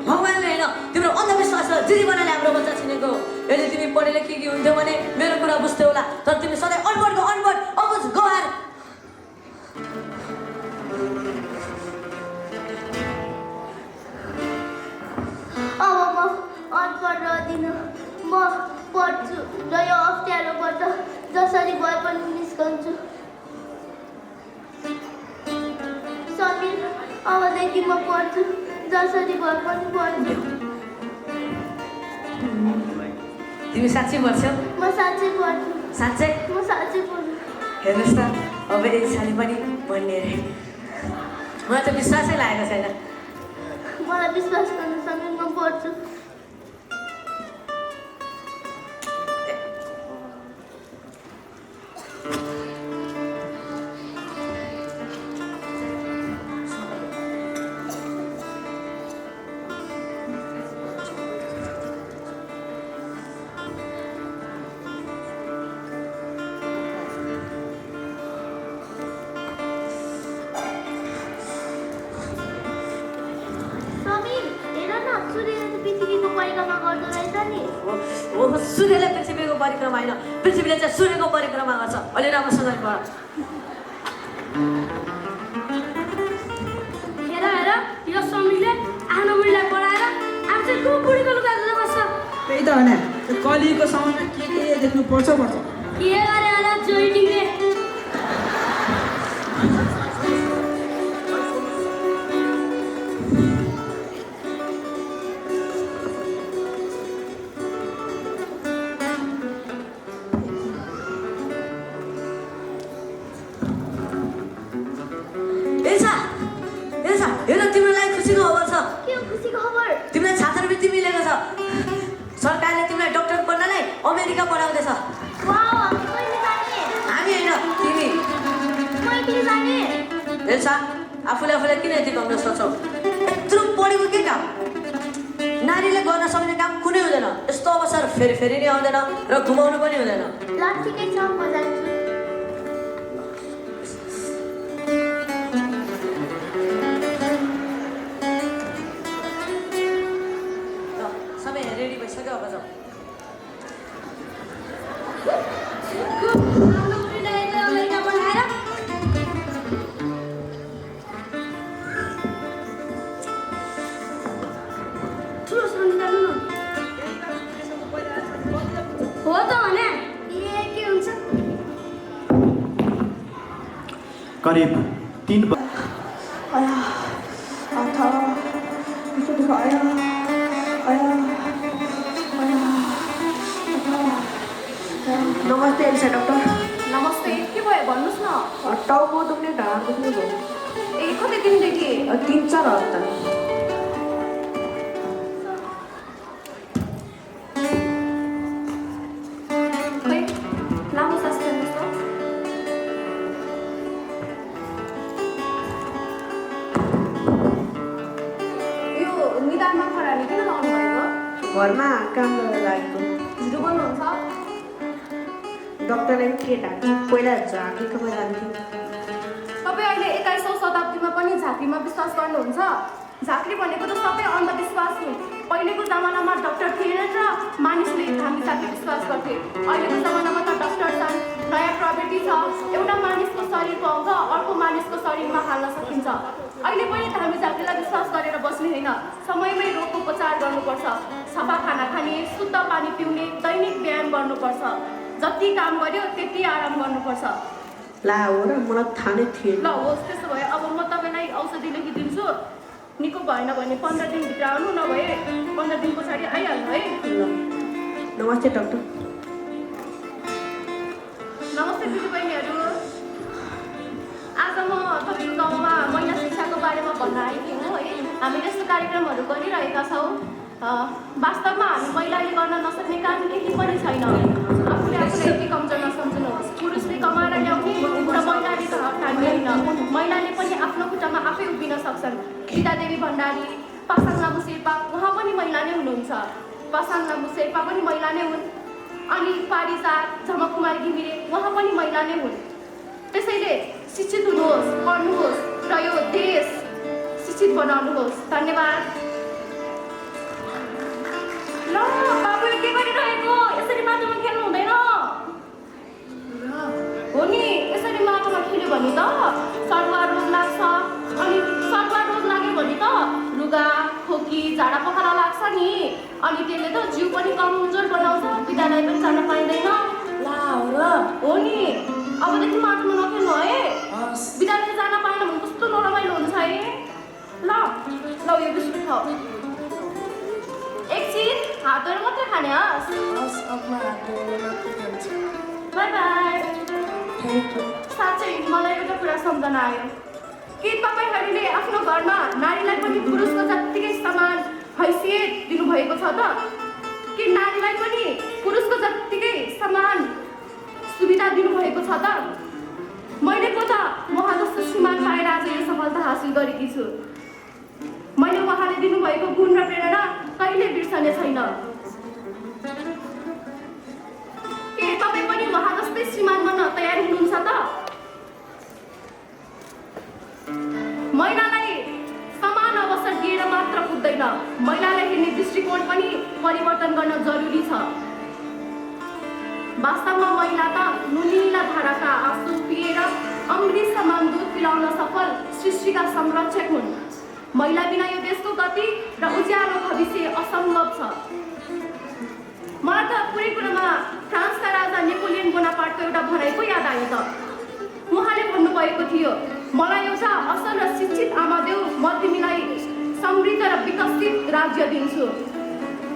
भगवान्ले होइन तिम्रो अन्धविश्वास र दिदीबनाले हाम्रो बच्चा चिनेको यदि तिमी पढे लेखेकी हुन्थ्यौ भने मेरो कुरा बुझ्थ्यौ होला तर तिमी सधैँ अनपढको अनपढ अबुझ गवार अब म अनपढ रहदिनँ म पढ्छु र यो अप्ठ्यारोबाट जसरी भए पनि निस्कन्छु समीर अबदेखि म पढ्छु जसरी भए पनि पढ्छु तिमी साँच्चै पढ्छौ म साँच्चै पढ्छु साँच्चै म साँच्चै पढ्छु हेर्नुहोस् त अब एल्साले पनि पढ्ने रे मलाई त विश्वासै लागेको छैन मलाई विश्वास गर्नु समीर म पढ्छु सूर्यले पृथ्वीको परिक्रमा होइन पृथ्वीले चाहिँ सूर्यको परिक्रमा गर्छ अलि राम्रोसँग पढ हेर यो समीरले आफ्नो बुढीलाई पढाएर आफू को बुढीको लुगा धुँदै बस्छ त्यही त होइन त्यो कलियुगको समयमा के देख्नु पर्छ के गरे होला जोइटिङले सरकारले तिमीलाई डाक्टर बन्नलाई अमेरिका पढाउँदैछ हामी होइन तिमी एल्सा आफूले किन यति कम सोच्छौ यत्रो पढेको के काम नारीले गर्न सक्ने काम कुनै हुँदैन यस्तो अवसर फेरि नै आउँदैन र घुमाउनु पनि हुँदैन ल ठिकै छ म जान्छु सबै रेडी भइसक्यो अब जाऊ हाम्रो उनीहरूले अमेरिका बनाएर ठुलो सानो जानु न हो त भने के हुन्छ करिब 3 नमस्ते एलिसा डक्टर नमस्ते के भयो भन्नुहोस् न टाउको दुख्ने ढाड दुख्ने भयो ए कति दिनदेखि 3-4 हप्ता खै लामो सास फेर्नुहोस् त यो निदानमा खरानी किन लाउनु भएको घरमा काम गर्न लागेको झुटो बोल्नुहुन्छ डक्टरले के ढाक्छ पहिला झाँक्रीकोमा जान्थ्यो तपाईँ अहिले 21औं शताब्दीमा पनि झाँक्रीमा विश्वास गर्नुहुन्छ झाँक्री भनेको त सबै अन्धविश्वास हो पहिलेको जमानामा डक्टर थिएन र मानिसले हामी जाति विश्वास गर्थे अहिलेको जमानामा त डक्टर छन् नयाँ प्रविधि छ एउटा मानिसको शरीरको अङ्ग अर्को मानिसको शरीरमा हाल्न सकिन्छ अहिले पनि हामी जातिलाई विश्वास गरेर बस्ने होइन समयमै रोगको उपचार गर्नुपर्छ सफा खाना खाने शुद्ध पानी पिउने दैनिक व्यायाम गर्नुपर्छ जति काम गर्यो त्यति आराम गर्नुपर्छ ला हो र मलाई थाहा नै थिएन ल होस् त्यसो भए अब म तपाईँलाई औषधि लेखिदिन्छु निको भएन भने 15 दिनभित्र आउनु नभए 15 दिन पछाडि आइहाल्नु है ल नमस्ते डक्टर नमस्ते दिदीबहिनीहरू आज म तपाईँको गाउँमा महिला शिक्षाको बारेमा भन्न आएकी हुँ है हामीले यस्तो कार्यक्रमहरू गरिरहेका छौँ वास्तवमा हामी महिलाले गर्न नसक्ने काम केही पनि छैन आफूले आफूलाई यति कमजोर नसम्झनुहोस् पुरुषले कमाएर ल्याउने र महिलाले ठान्ने होइन महिलाले पनि आफ्नो खुट्टामा आफै उभिन सक्छन् गीतादेवी भण्डारी पासाङ लामु शेर्पा उहाँ पनि महिला नै हुनुहुन्छ पासाङ लामु शेर्पा पनि महिला नै हुन् अनि पारिजात झमककुमारी घिमिरे उहाँ पनि महिला नै हुन् त्यसैले शिक्षित हुनुहोस् पढ्नुहोस् र यो देश शिक्षित बनाउनुहोस् धन्यवाद ल बाबुले के गरिरहेको यसरी माटोमा खेल्नु हुँदैन हो नि यसरी माटोमा खेल्यो भने त सर्वा रोग लाग्छ अनि सर्वा रोग लाग्यो भने त लुगा खोकी झाडा पखाला लाग्छ नि अनि त्यसले त जिउ पनि कमजोर बनाउँछ विद्यालय पनि जान पाइँदैन ला हो नि अबदेखि माटोमा नखेल्नु है विद्यालय जान पाएन भने कस्तो नरमाइलो हुन्छ है ल यो बिस्कुट खाऊ एकछिन हातहरू मात्रै खाने हस् बाई बाई साँच्चै मलाई एउटा कुरा सम्झना आयो के तपाईँहरूले आफ्नो घरमा नारीलाई पनि पुरुषको जत्तिकै समान हैसियत दिनुभएको छ त कि नारीलाई पनि पुरुषको जत्तिकै समान सुविधा दिनुभएको छ त मैले पो त उहाँ जस्तो श्रीमान पाएर आज यो सफलता हासिल गरेकी छु मैले उहाँले दिनुभएको गुण र प्रेरणा कहिले बिर्सने छैन के तपाईँ पनि उहाँ जस्तै श्रीमान बन्न तयार हुनुहुन्छ त महिलालाई समान अवसर दिएर मात्र पुग्दैन महिलालाई हेर्ने दृष्टिकोण पनि परिवर्तन गर्न जरुरी छ वास्तवमा महिला त नुनिला धाराका आँसु पिएर अमृत समान दूध पिलाउन सफल सृष्टिका संरक्षक हुन् महिला बिना यो देशको गति र उज्यालो भविष्य असम्भव छ मलाई त पुरै कुरामा फ्रान्सका राजा नेपोलियन बोनापार्टको एउटा भनाइ पो याद आयो त उहाँले भन्नुभएको थियो मलाई एउटा असल र शिक्षित आमा देऊ म तिमीलाई समृद्ध र विकसित राज्य दिन्छु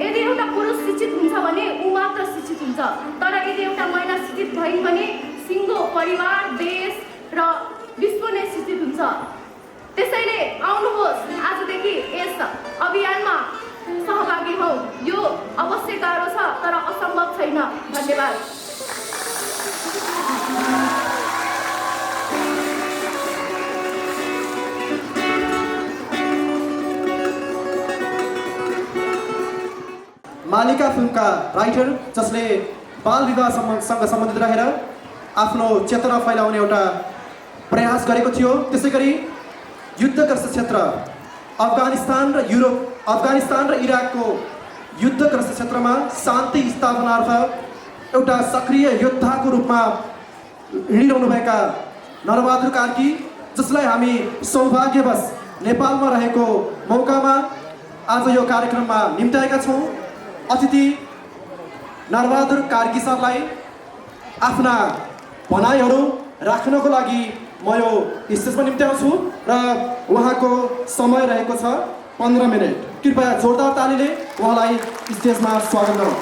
यदि एउटा पुरुष शिक्षित हुन्छ भने ऊ मात्र शिक्षित हुन्छ तर यदि एउटा महिला शिक्षित भइन् भने सिङ्गो परिवार देश र विश्व नै शिक्षित हुन्छ त्यसैले आउनुहोस् आजदेखि यस अभियानमा सहभागी हौ यो अवश्य गाह्रो छ तर असम्भव छैन धन्यवाद मालिका फिल्मका राइटर जसले बाल विवाहसँग सम्बन्धित रहेर आफ्नो चेतना फैलाउने एउटा प्रयास गरेको थियो त्यसै गरी युद्धग्रस्त क्षेत्र अफगानिस्तान र इराकको युद्धग्रस्त क्षेत्रमा शान्ति स्थापनार्थ एउटा सक्रिय योद्धाको रूपमा हिँडिरहनुभएका नरबहादुर कार्की, जसलाई हामी सौभाग्यवश नेपालमा रहेको मौकामा आज यो कार्यक्रममा निम्त्याएका छौँ। अतिथि नरबहादुर कार्की सरलाई आफ्ना भनाइहरू राख्नको लागि म यो स्टेजमा निम्त्याउँछु र उहाँको समय रहेको छ 15 मिनट। कृपया जोरदार तालीले उहाँलाई स्टेजमा स्वागत गरौँ।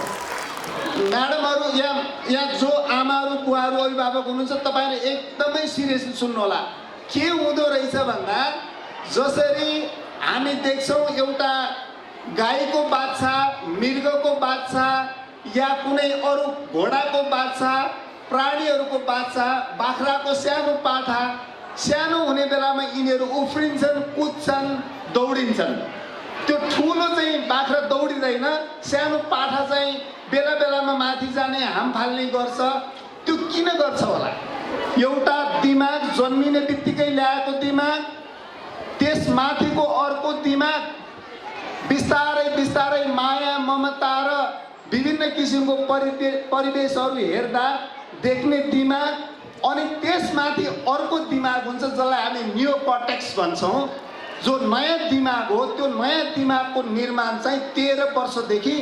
म्याडमहरू यहाँ जो आमाहरू बुवाहरू अभिभावक हुनुहुन्छ, तपाईँले एकदमै सिरियसली सुन्नुहोला। के हुँदो रहेछ भन्दा जसरी हामी देख्छौँ एउटा गाईको बाछा, मृगको बाछा या कुनै अरू घोडाको बाछा, प्राणीहरूको बाछा, बाख्राको सानो पाठा सानो हुने बेलामा यिनीहरू उफ्रिन्छन्, कुद्छन्, दौडिन्छन्। त्यो ठुलो चाहिँ बाख्रा दौडिँदैन, सानो पाठा चाहिँ बेला बेलामा माथि जाने, हाम फाल्ने गर्छ। त्यो किन गर्छ होला? एउटा दिमाग जन्मिने बित्तिकै ल्याएको दिमाग, त्यस माथिको अर्को दिमाग, बिस्तारै बिस्तारै माया ममता र विभिन्न किसिमको परिवेशहरू हेर्दा देख्ने दिमाग, अनि त्यसमाथि अर्को दिमाग हुन्छ जसलाई हामी नियोकर्टेक्स भन्छौँ, जो नयाँ दिमाग हो। त्यो नयाँ दिमागको निर्माण चाहिँ 13 वर्षदेखि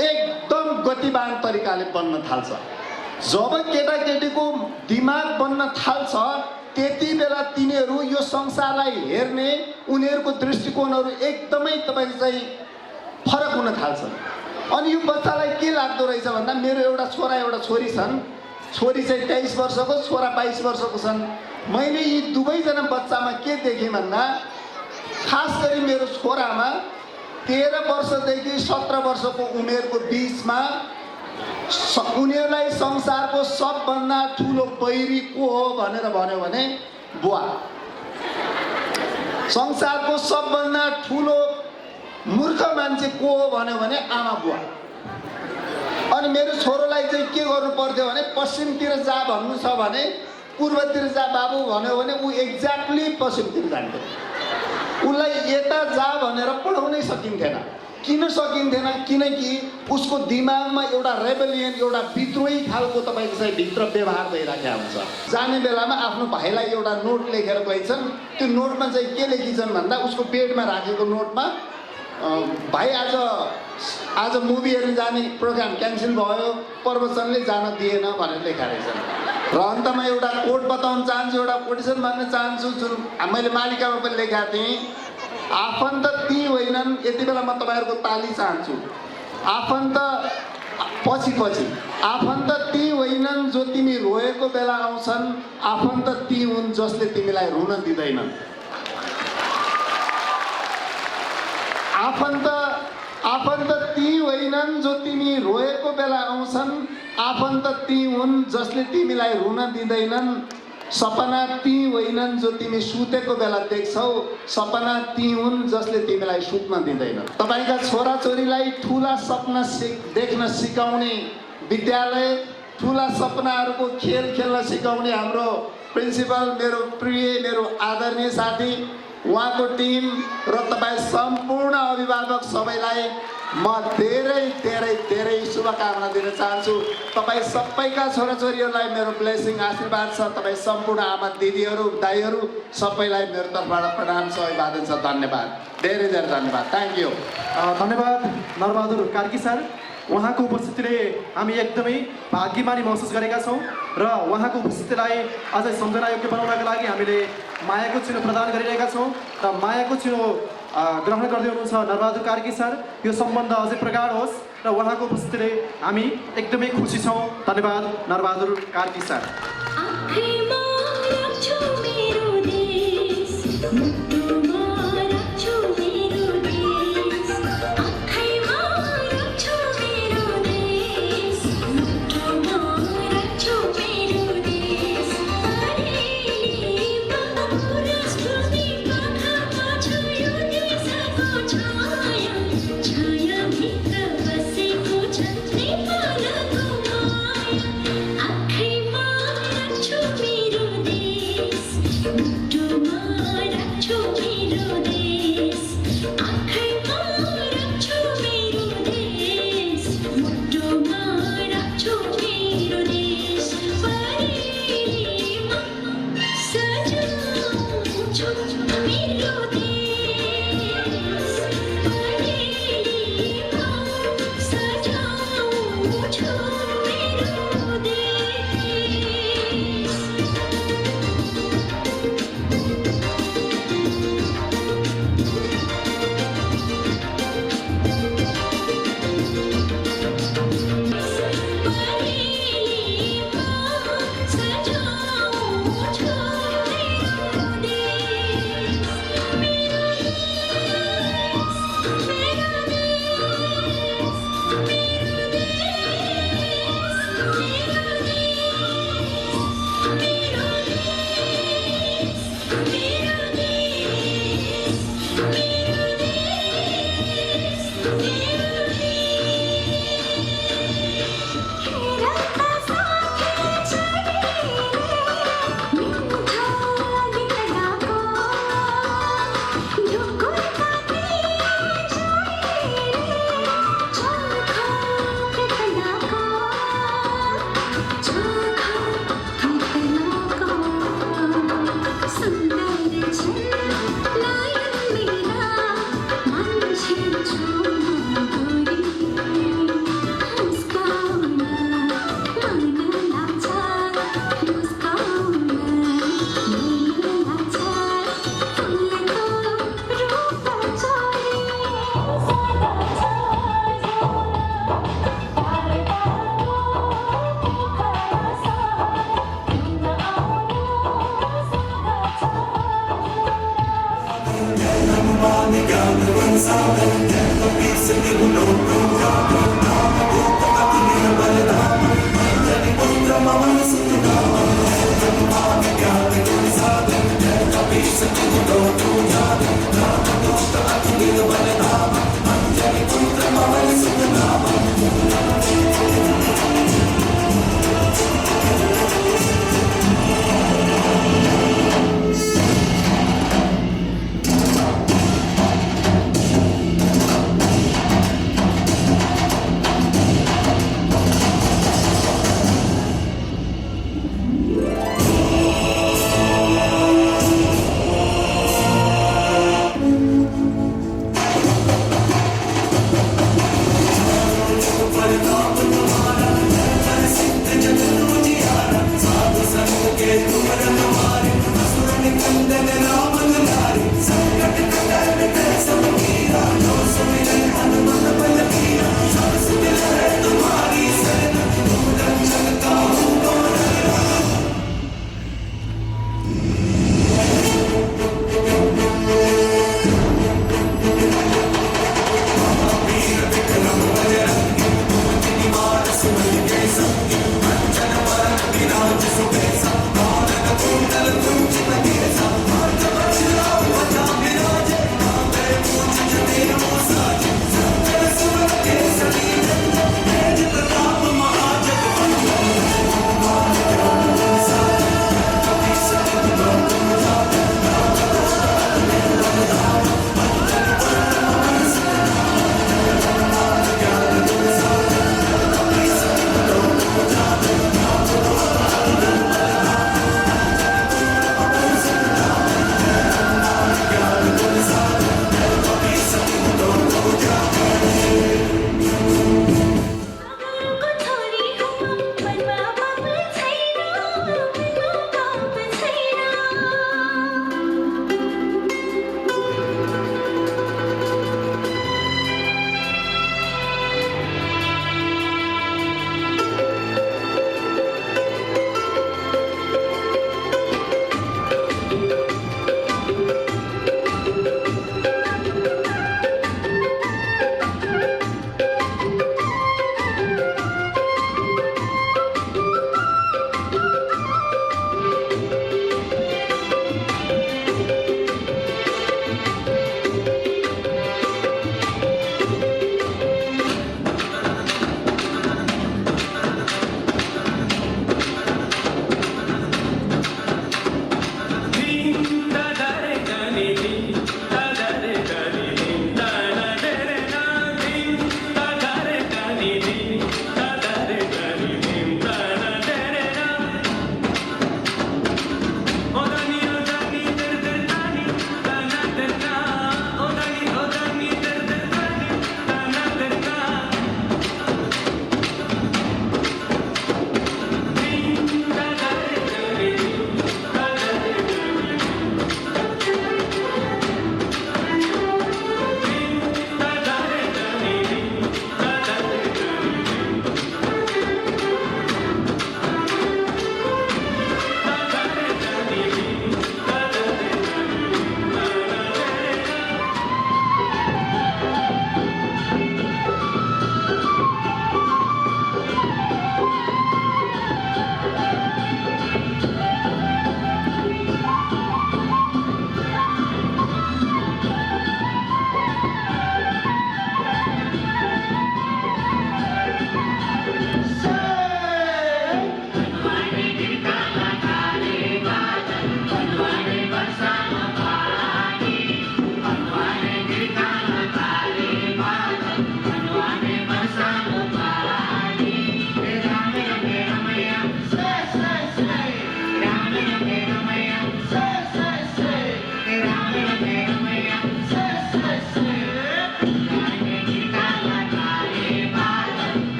एकदम गतिवान तरिकाले बन्न थाल्छ। जब केटाकेटीको दिमाग बन्न थाल्छ त्यति बेला तिनीहरू यो संसारलाई हेर्ने उनीहरूको दृष्टिकोणहरू एकदमै तपाईको चाहिँ फरक हुन थाल्छन्। अनि यो बच्चालाई के लाग्दो रहेछ भन्दा मेरो एउटा छोरा एउटा छोरी छन्। छोरी चाहिँ 23 वर्षको, छोरा 22 वर्षको छन्। मैले यी दुवैजना बच्चामा के देखेँ भन्दा खास गरी मेरो छोरामा 13 वर्षदेखि 17 वर्षको उमेरको बिचमा उनीहरूलाई संसारको सबभन्दा ठुलो बैरी को हो भनेर भन्यो भने बुवा, संसारको सबभन्दा ठुलो मूर्ख मान्छे को हो भन्यो भने आमा बुवा। अनि मेरो छोरोलाई चाहिँ के गर्नु पर्थ्यो भने पश्चिमतिर जा भन्नु छ भने पूर्वतिर जा बाबु भन्यो भने ऊ एक्ज्याक्टली पश्चिमतिर जान्थ्यो। उसलाई यता जा भनेर पढाउनै सकिन्थेन। किन सकिन्थेन? किनकि उसको दिमागमा एउटा रेबेलियन, एउटा विद्रोही खालको तपाईँको चाहिँ भित्र व्यवहार भइराखेको हुन्छ। जाने बेलामा आफ्नो भाइलाई एउटा नोट लेखेर गएछन्। त्यो नोटमा चाहिँ के लेखिन्छन् भन्दा उसको बेडमा राखेको नोटमा भाइ आज मुभी हेर्न जाने प्रोग्राम क्यान्सल भयो, प्रवचनले जान दिएन भनेर लेखा रहेछन्। र अन्तमा एउटा कोट बताउन चाहन्छु, एउटा कोटेसन भन्न चाहन्छु जुन मैले मालिकामा पनि लेखेका थिएँ। आफन्त ती होइनन्, यति बेला म तपाईँहरूको ताली चाहन्छु। आफन्त पछि आफन्त ती होइनन् जो तिमी रोएको बेला आउँछन्, आफन्त ती हुन् जसले तिमीलाई रुन दिँदैनन्। आफन्त ती होइनन् जो तिमी रोएको बेला आउँछन्, आफन्त ती हुन् जसले तिमीलाई रुन दिँदैनन्। सपना ती होइनन् जो तिमी सुतेको बेला देख्छौ, सपना ती हुन् जसले तिमीलाई सुत्न दिँदैनन्। तपाईँका छोराछोरीलाई ठुला सपना देख्न सिकाउने विद्यालय, ठुला सपनाहरूको खेल खेल्न सिकाउने हाम्रो प्रिन्सिपल, मेरो प्रिय, मेरो आदरणीय साथी, उहाँको टिम र तपाईँ सम्पूर्ण अभिभावक सबैलाई म धेरै धेरै धेरै शुभकामना दिन चाहन्छु। तपाईँ सबैका छोराछोरीहरूलाई मेरो ब्लेसिङ आशीर्वाद छ। तपाईँ सम्पूर्ण आमा दिदीहरू दाइहरू सबैलाई मेरो तर्फबाट प्रणाम छ, अभिवादन छ। धन्यवाद, धेरै धेरै धन्यवाद। Thank you. धन्यवाद नरबहादुर कार्की सर। उहाँको उपस्थितिले हामी एकदमै भाग्यमानी महसुस गरेका छौँ र उहाँको उपस्थितिलाई अझै सम्झनायोग्य बनाउनका लागि हामीले मायाको चिनो प्रदान गरिरहेका छौँ र मायाको चिनो ग्रहण गर्दै हुनुहुन्छ नरबहादुर कार्की सर। यो सम्बन्ध अझै प्रगाढ होस् र उहाँको उपस्थितिले हामी एकदमै खुसी छौँ। धन्यवाद नरबहादुर कार्की सर। Mar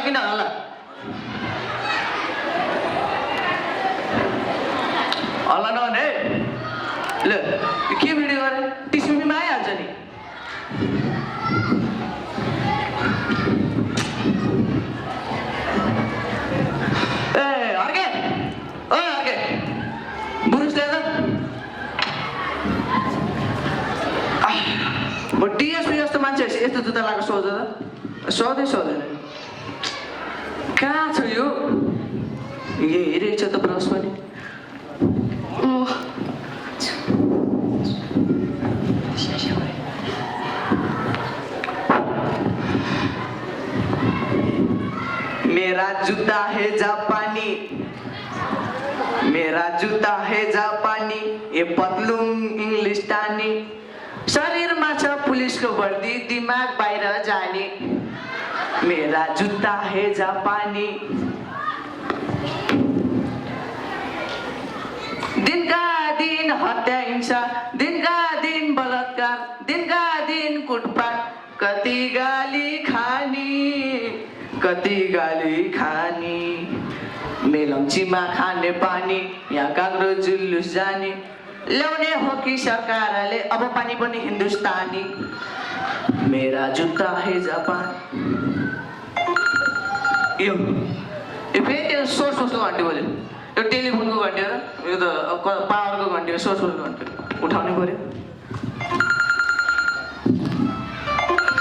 किन हल्ला हल्ला नगर्ने ल के भिडियो गरे टिस्मीमा आइहाल्छ नि ए अर्के ओ अर्के बुरुस ल्याएर म डिएसपी जस्तो मान्छे यस्तो जुत्ता लगाएको सोध्छ त सोध्दैन कहाँ छ यो हेरेको छ त ब्रस पनि मेरा जूता है जापानी मेरा जूता है जापानी ये पतलुङ इङ्ग्लिस्तानी शरीरमा छ पुलिसको वर्दी दिमाग बाहिर जाने मेरा जूता है जापानी दिनका दिन हत्या हिंसा दिनका दिन बलात्कार दिनका दिन कुटपाट कति गाली खानी मेलम्चीमा खाने पानी यहाँ काग्रो जुलुस जाने ल्याउने हो कि सरकारले अब पानी पनि हिन्दुस्तानी मेरा जुत्ता है जापान यो फेरि सोर्सको घन्टी बोल्यो यो टेलिफोनको घन्टी हो र यो त पावरको घन्टी हो सोर्सको घन्टी उठाउनु पर्यो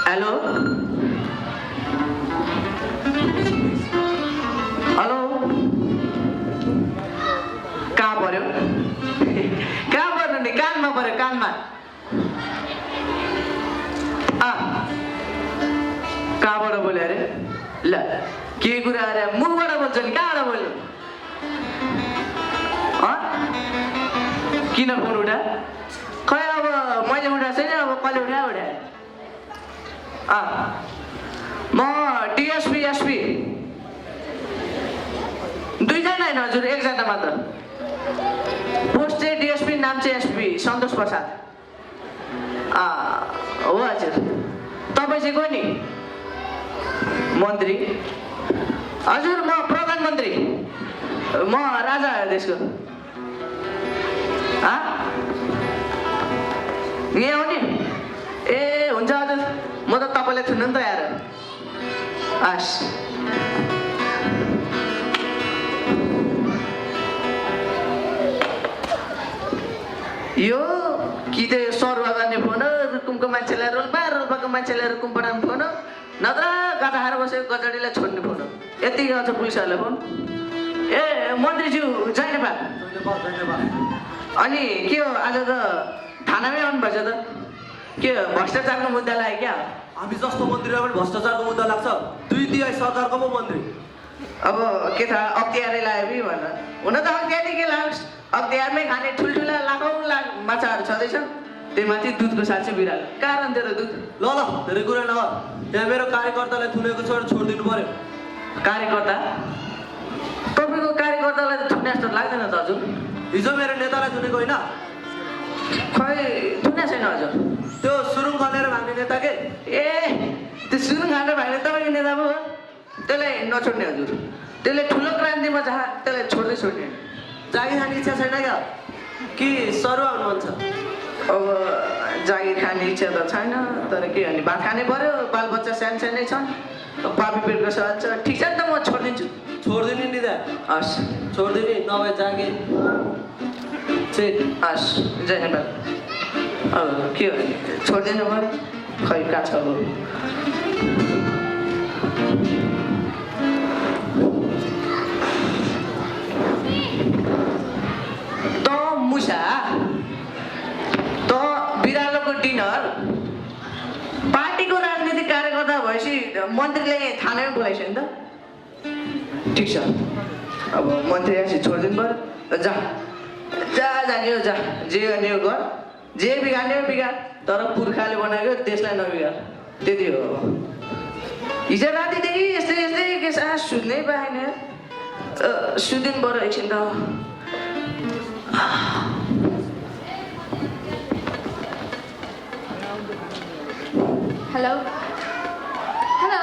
हेलो हेलो कहाँ पर्यो कहाँ पर्नु नि कानमा पर्यो कानमा कहाँबाट बोल्यो अरे ल के कुरा अरे मुखबाट बोल्छ नि कहाँबाट बोल्यो किन फोन उठा खै अब मैले उठाएको छैन अब कसले उठायो म डिएसपी एसपी दुईजना होइन हजुर एकजना मात्र पोस्ट चाहिँ डिएसपी नाम चाहिँ एसपी सन्तोष प्रसाद हो हजुर तपाईँ चाहिँ को नि मन्त्री हजुर म प्रधानमन्त्री म राजा देशको यहाँ आउने ए हुन्छ हजुर म त तपाईँलाई थुन्नु नि त यार हस् यो कि त सरुवा गर्ने फोन हो रुकुमको मान्छेलाई रोल्पाको मान्छेलाई रुकुम पठाउने फोन हो नत्र गाता खाएर बसेको गजडीलाई छोड्ने फोन हो यति आउँछ पुलिसहरूलाई फोन ए मन्त्रीज्यू जय नेपाल अनि के हो आज त थानामै आउनुभएछ त के भ्रष्टाचारको मुद्दा लाग्यो क्या हामी जस्तो मन्त्रीलाई पनि भ्रष्टाचारको मुद्दा लाग्छ दुई तिहाई सरकारको पो मन्त्री अब के थाहा अख्तियारै लाग्यो कि भनेर हुन त अख्तियारै के लाग्योस् अख्तियारमै खाने ठुल्ठुला लाखौँ लाख माछाहरू छँदैछन् त्यही माथि दुधको साथ चाहिँ बिरालो कारण दिएर दुध ल धेरै कुरा नगर त्यहाँ मेरो कार्यकर्तालाई थुनेको छ छोडिदिनु पर्यो कार्यकर्ता तपाईँको कार्यकर्तालाई त थुने जस्तो लाग्दैन त हजुर हिजो मेरो नेतालाई थुनेको होइन खै थुने छैन हजुर त्यो सुरुङ खनेर भाग्ने नेता के ए त्यो सुरुङ खानेर भाग्ने तपाईँको नेता पो हो त्यसलाई नछोड्ने हजुर त्यसले ठुलो क्रान्तिमा जहाँ त्यसलाई छोड्ने जागिर खाने इच्छा छैन क्या कि सरुवा हुनु मन छ अब जागिर खाने इच्छा त छैन तर के भने भात खानै पर्यो बालबच्चा सानै छन् पापी पेटको सवाल छ ठिक छ नि त म छोडिदिन्छु छोडिदिनु नि दा हस् छोडिदिनु नभए जागिर हस् जय नेपाल अब के भने छोडिदिनु पर्यो खै कहाँ छ अब मुसा त बिरालोको डिनर पार्टीको राजनीतिक कार्यकर्ता भएपछि मन्त्रीले थानामै बोलाइसक्यो नि त ठिक छ अब मन्त्री आएपछि छोडिदिनु पर्यो जा जाने जा जे गर्ने हो गर जे बिगार्ने हो बिगार तर पुर्खाले बनाएको देशलाई नबिगार त्यति हो अब हिजो रातिदेखि यस्तै के सास सुत्नै पाएन सुत्दिनु पर्यो एकछिन त Hello? Hello?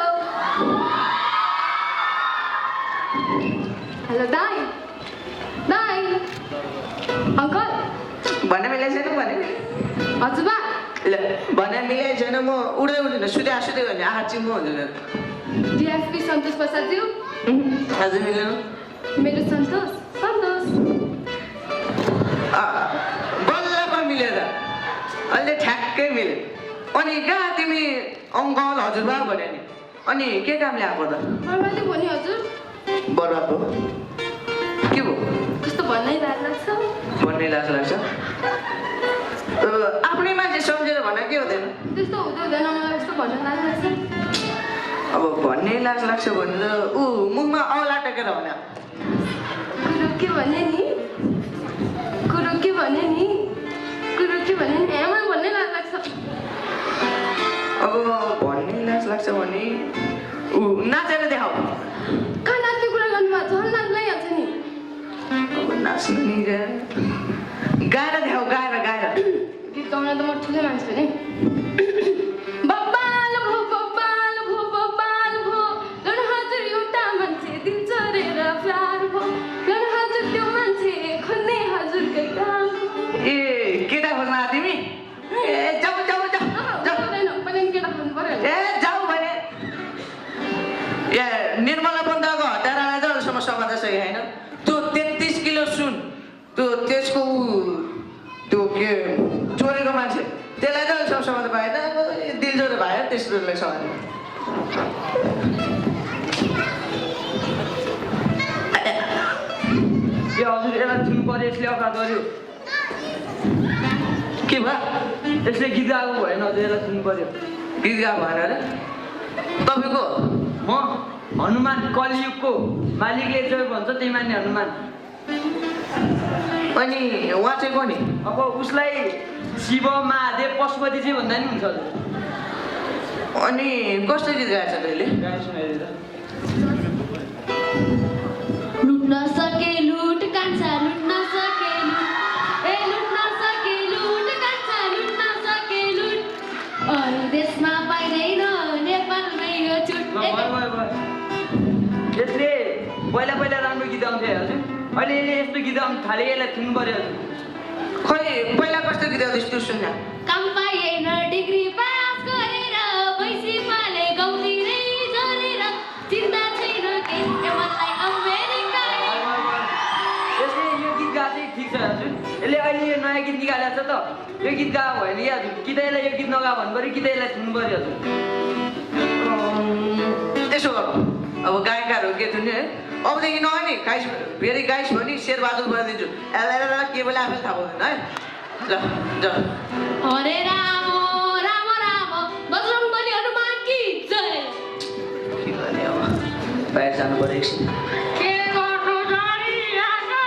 भन्न मिलेको छैन भने हजुरबा ल भन्न मिलेको छैन म उड्दै उड्दैन सुत्दै गर्ने आँखा चिम्मो हुन्छ डिएसपी सन्तोष प्रसादज्यू हजुर मिल्नु मेरो सन्तोष बल्ल पो मिलेर अहिले ठ्याक्कै मिल्यो अनि कहाँ तिमी अङ्कल हजुरबा भन्यो नि अनि के कामले आएको त बर्बादले भन्यो हजुर बर्बाद हो के भयो कस्तो भन्नै लाग्छ भन्ने लाग्छ आफ्नै मान्छे सम्झेर भन्न के हुँदैन त्यस्तो हुँदैन मलाई कस्तो भन्न लाग्छ अब भन्ने लाग्छ भने त ऊ मुखमा औला टेकेर भने कुरो के भने नि मलाई भन्नै लाग्छ अब भन्ने लाग्छ भने ऊ नाचेर देखाऊ कहाँ नाच्ने कुरा गर्नुभएको झन् लाज लागिहाल्छ नि अब नाच्नु नि गाएर देखाऊ गाएर गीत गाउन त म ठुलै मान्छे नि बब्बाल भो गण हजुर एउटा मान्छे दिल चरेर प्यार भो गण हजुर त्यो मान्छे खोज्ने हजुरकै काम ए केटा खोज्न आयो तिमी ए जाऊ पहिला केटा खोज्नु पर्यो ए जाऊ भने ए निर्मला बन्दाको हतारालाई त अहिलेसम्म समात्न सकेको छैन त्यो 33 किलो सुन त्यो त्यसको त्यो के चोरेको मान्छे त्यसलाई त अहिलेसम्म समात्न पाएन दिल जोरे भयो त्यसलाई समात्नु ए हजुर यसलाई थुन्नु पर्यो यसले अपराध गर्यो के भयो यसले गीत गाएको भएन हजुर यसलाई थुन्नु पर्यो गीत गाएको भएन अरे तपाईँको म हनुमान कलियुगको मालिकले जो भन्छ त्यही मान्ने हनुमान अनि उहाँ चाहिँ को नि अब उसलाई शिव महादेव पशुपतिजी भन्दा नि हुन्छ हजुर अनि कस्तो गीत गाएछ तैँले गाई सुनाइदिएर लुट्न सके लुट कान्छा लुट्न सके लुट्न सके लुट कान्छा लुट्न सके लुट अरू देशमा पाइँदैन नेपालमै यो छुट यसले पहिला राम्रो गीत गाउँथ्यो हजुर अहिले यसले यस्तो गीत गाउनु थाले यसलाई थुन्नु पर्यो हजुर खै पहिला कस्तो गीत गाउँदैछ त्यो सुन्न काम पाइएन डिग्री पास गरेर भैँसी पाले गाउँतिरै जलेर चिन्ता छैन के मलाई अमेरिका यसले यो गीत गाएको चाहिँ ठिक छ हजुर यसले अहिले यो नयाँ गीत निकालेको छ त यो गीत गाएको भयो नि हजुर कि त यसलाई यो गीत नगा भन्नु पऱ्यो कि त यसलाई थुन्नु पऱ्यो हजुर त्यसो गरौँ अब गायकहरू के थुन्ने है अबदेखि नआए नि गाइस फेरि गाइस भयो नि शेरबहादुर बनाइदिन्छु यसलाई के बेला आफैले थाहा पाउँदैन है ल हरे राम राम राम बजरङ्गबली हनुमान की जय के गर्ने अब बाहिर जानु पऱ्यो एकछिन के गर्नु जरियाका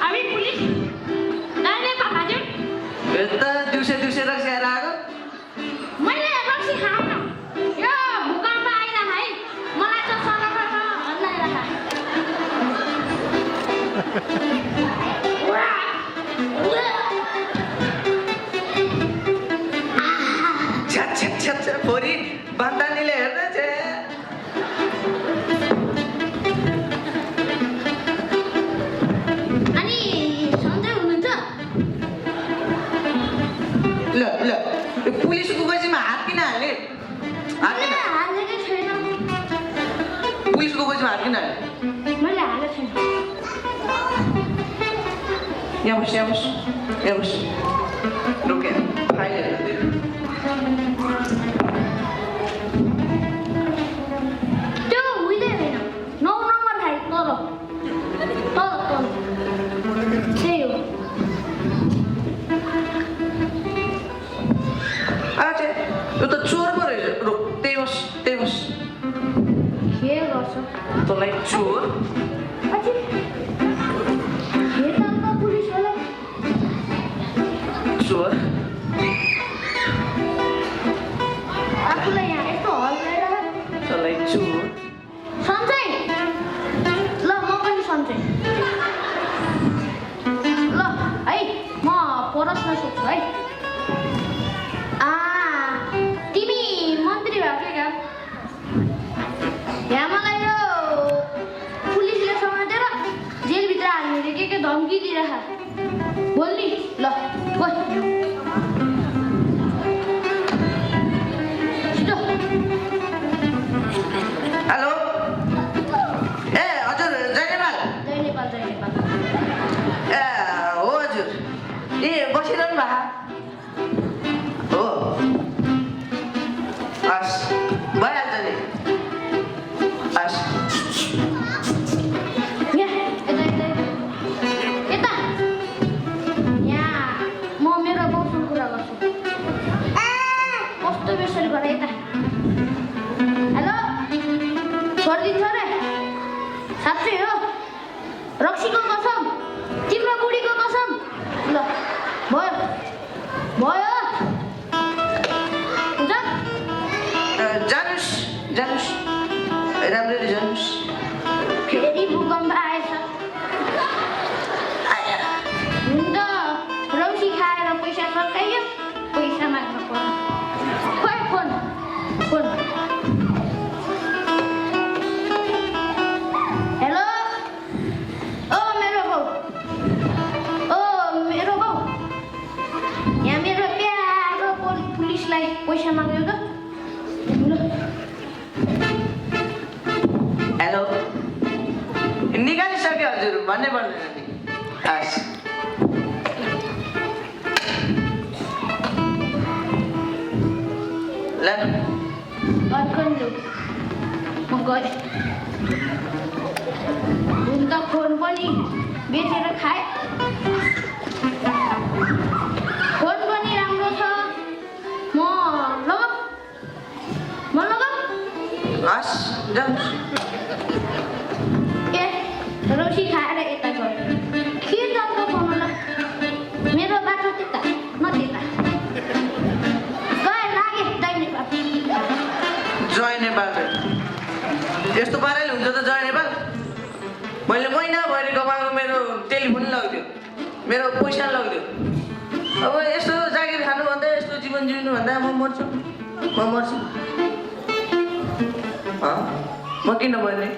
हामी पुलिस नानी पापाजु यता दिउँसे रक्सी आएर आएको मैले रक्सी खाएन यो भूकम्प आइला है मलाई त सरकार भन्दै राख छ्याट फोरी बन्दानीले हेर्दै छ अनि सन्चै हुनुहुन्छ ल पुलिसको गोजीमा हात किन हाल्ने हालेकै छैन पुलिसको गोजीमा हात किन हाल्ने मैले हालेको छैन यहाँ बस रोके फाइल हेर्नु त्यो हुँदै होइन 9 नम्बर खाइ तल त्यही हो आच्छा यो त चोर पो रहेछ त्यही बस के गर्छ तँलाई चोर अझै हेर्दा पुलिस होला चोर आफूलाई यहाँ यस्तो हल्लाएर तँलाई चोर सन्चै ल म पनि सन्चै ल है म प्रश्न सोध्छु है तिमी मन्त्री भएको क्या रहा बोल्नी ल बोल छिटो हेलो ए हजुर जय नेपाल जय नेपाल जय नेपाल ए हो हजुर ए बसिरहनु भएको हो हस् भइहाल्छ नि हस् यता यहाँ म मेरो बाउसँग कुरा गर्छु कस्तो बेसरी गरेँ यता हेलो छोडिदिन्छ रे साँच्चै हो रक्सीको कसम तिम्रो बुढीको कसम ल भयो भयो हुन्छ जानुस् जानुस् राम्ररी जानुस् फेरि भूकम्प आएछ हुन्छ रौसी खाएर पैसा फर्काइयो पैसा माग्नु पर्यो खोइ फोन फोन हेलो ओ मेरो बाउ यहाँ मेरो प्यारो पुलिसलाई पैसा माग्यो त ल हेलो निकालिसक्यो हजुर भन्नै पर्दैन नि हस् ल अर्कन लु म गएँ उनका फोन पनि बेचेर खाए फोन पनि राम्रो छ म लगाऊ हस् जानुहोस् ए रौसी खाएर यता गयो के जान्छ फोनलाई मेरो बाटो त्यता न त्यता गए लागे दाहिने बाटो जय नेपाल यस्तो पाराले हुन्छ त जय नेपाल मैले महिनाभरि कमाएको मेरो टेलिफोन लग्थ्यो मेरो पैसा लग्थ्यो अब यस्तो जागिर खानुभन्दा यस्तो जीवन जिउनुभन्दा म मर्छु म किन मर्ने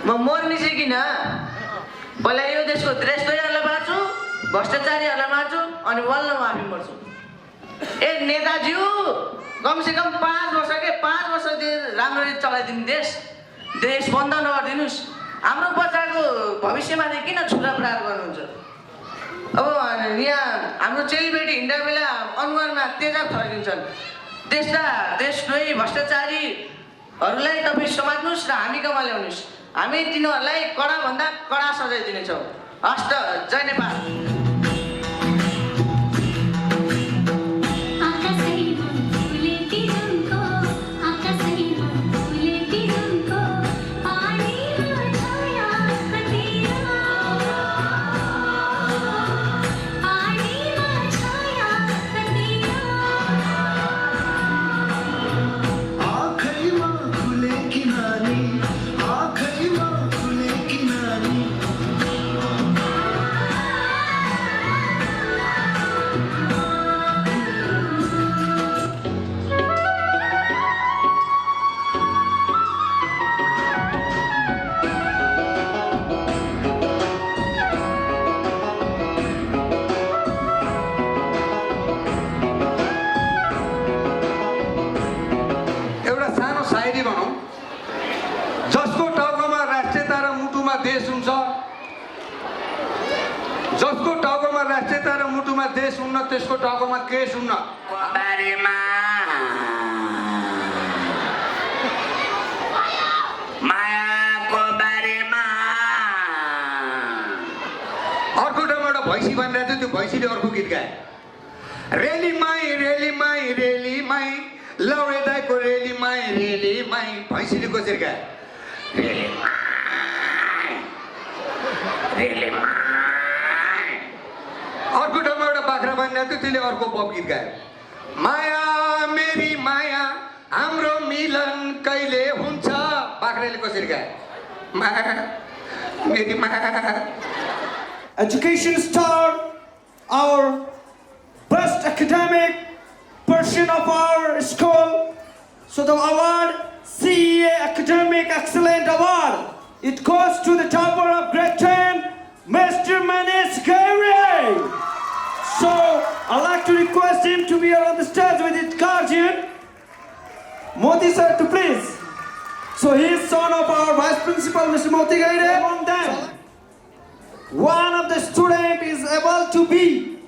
म मर्ने चाहिँ किन पहिला यो देशको द्रेष्टहरूलाई मार्छु भ्रष्टाचारीहरूलाई मार्छु अनि बल्ल म आफै मर्छु ए नेताज्यू कमसेकम 5 वर्ष के 5 वर्ष राम्ररी चलाइदिनु देश बन्द नगरिदिनुहोस् हाम्रो बच्चाको भविष्यमाथि किन छुरा प्रहार गर्नुहुन्छ अब यहाँ हाम्रो चेलीबेटी हिँड्दा बेला अनुहारमा तेजाब थर्किन्छन् देशद्रोही भ्रष्टाचारीहरूलाई तपाईँ समात्नुहोस् र हामी कमा ल्याउनुहोस् हामी तिनीहरूलाई कडाभन्दा कडा सजाय दिनेछौँ हस् त जय नेपाल जसको टाउकोमा राष्ट्रियता र मुटुमा देश हुन्न त्यसको टाउकोमा केस हुन्न बारेमा मायाको बारेमा अर्को ठाउँमा एउटा भैँसी भनिरहेको थियो त्यो भैँसीले अर्को गीत गाए रेलीमाई लौडे दाइको रेलीमाई भैँसीले कसरी गाए अर्को ठाउँमा एउटा बाख्रा बानिरहेको थियो त्यसले अर्को पप गीत गायो माया मेरी माया हाम्रो मिलन कहिले हुन्छ बाख्राले कसरी गायो माया मेरी माया Education Star, our best academic person of our school. So the award, CEA Academic Excellent Award, it goes to the topper of grade 10, Mr. Manesh Gai. to request him to be on the stage with his guardian, Moti sir, to please. So he is son of our vice principal, Mr. Moti Gaire. Among them, one of the student is able to be.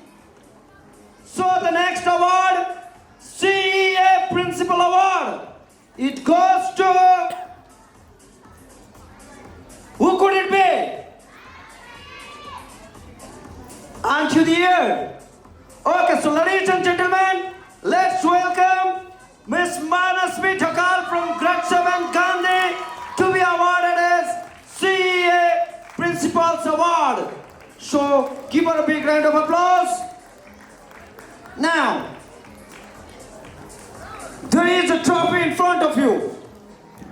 So the next award, CEA Principal Award, it goes to, who could it be? Onto the air. Okay, so ladies and gentlemen, let's welcome Miss Manasvi Thakal from Grade 7 Gandhi to be awarded as CEA Principal's Award. So give her a big round of applause. Now, there is a trophy in front of you.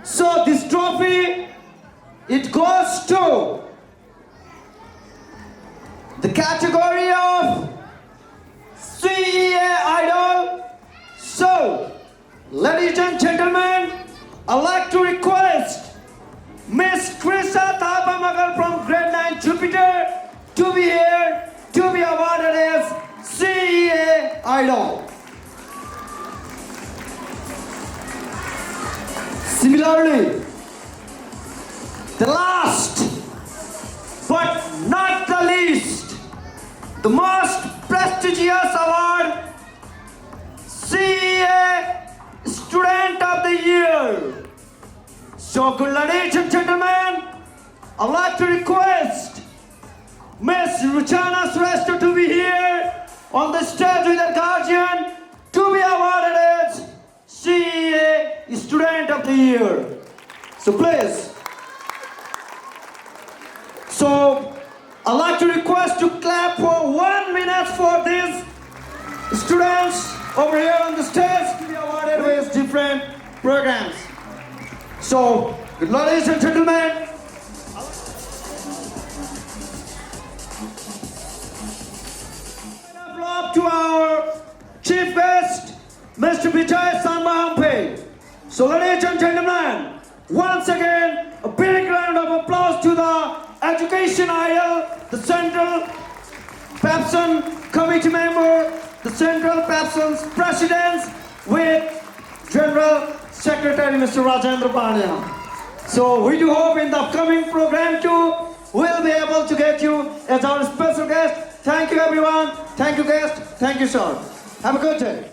So this trophy, it goes to the category of CEA Idol. So, ladies and gentlemen, I'd like to request Miss Krisa Tapamagal from Grade 9 Jupiter to be here to be awarded as CEA Idol. Similarly, the last but not the least, the most prestigious award, CEA Student of the Year. So good ladies and gentlemen, I'd like to request Miss Ruchana Shrestha to be here on the stage with her guardian to be awarded as CEA Student of the Year. So please. So I'd like to request to clap for 1 minute for these students over here on the stage to be awarded with different programs. So, good ladies and gentlemen, applause to our chief guest, Mr. Vijay Sambahampe. So, ladies and gentlemen, once again, a big round of applause to the Education Idol, the Central PEPSON Committee member, the Central PEPSON's president with General Secretary Mr. Rajendra Pandya. So we do hope in the upcoming program too, we'll be able to get you as our special guest. Thank you everyone. Thank you guest. Thank you sir. Have a good day.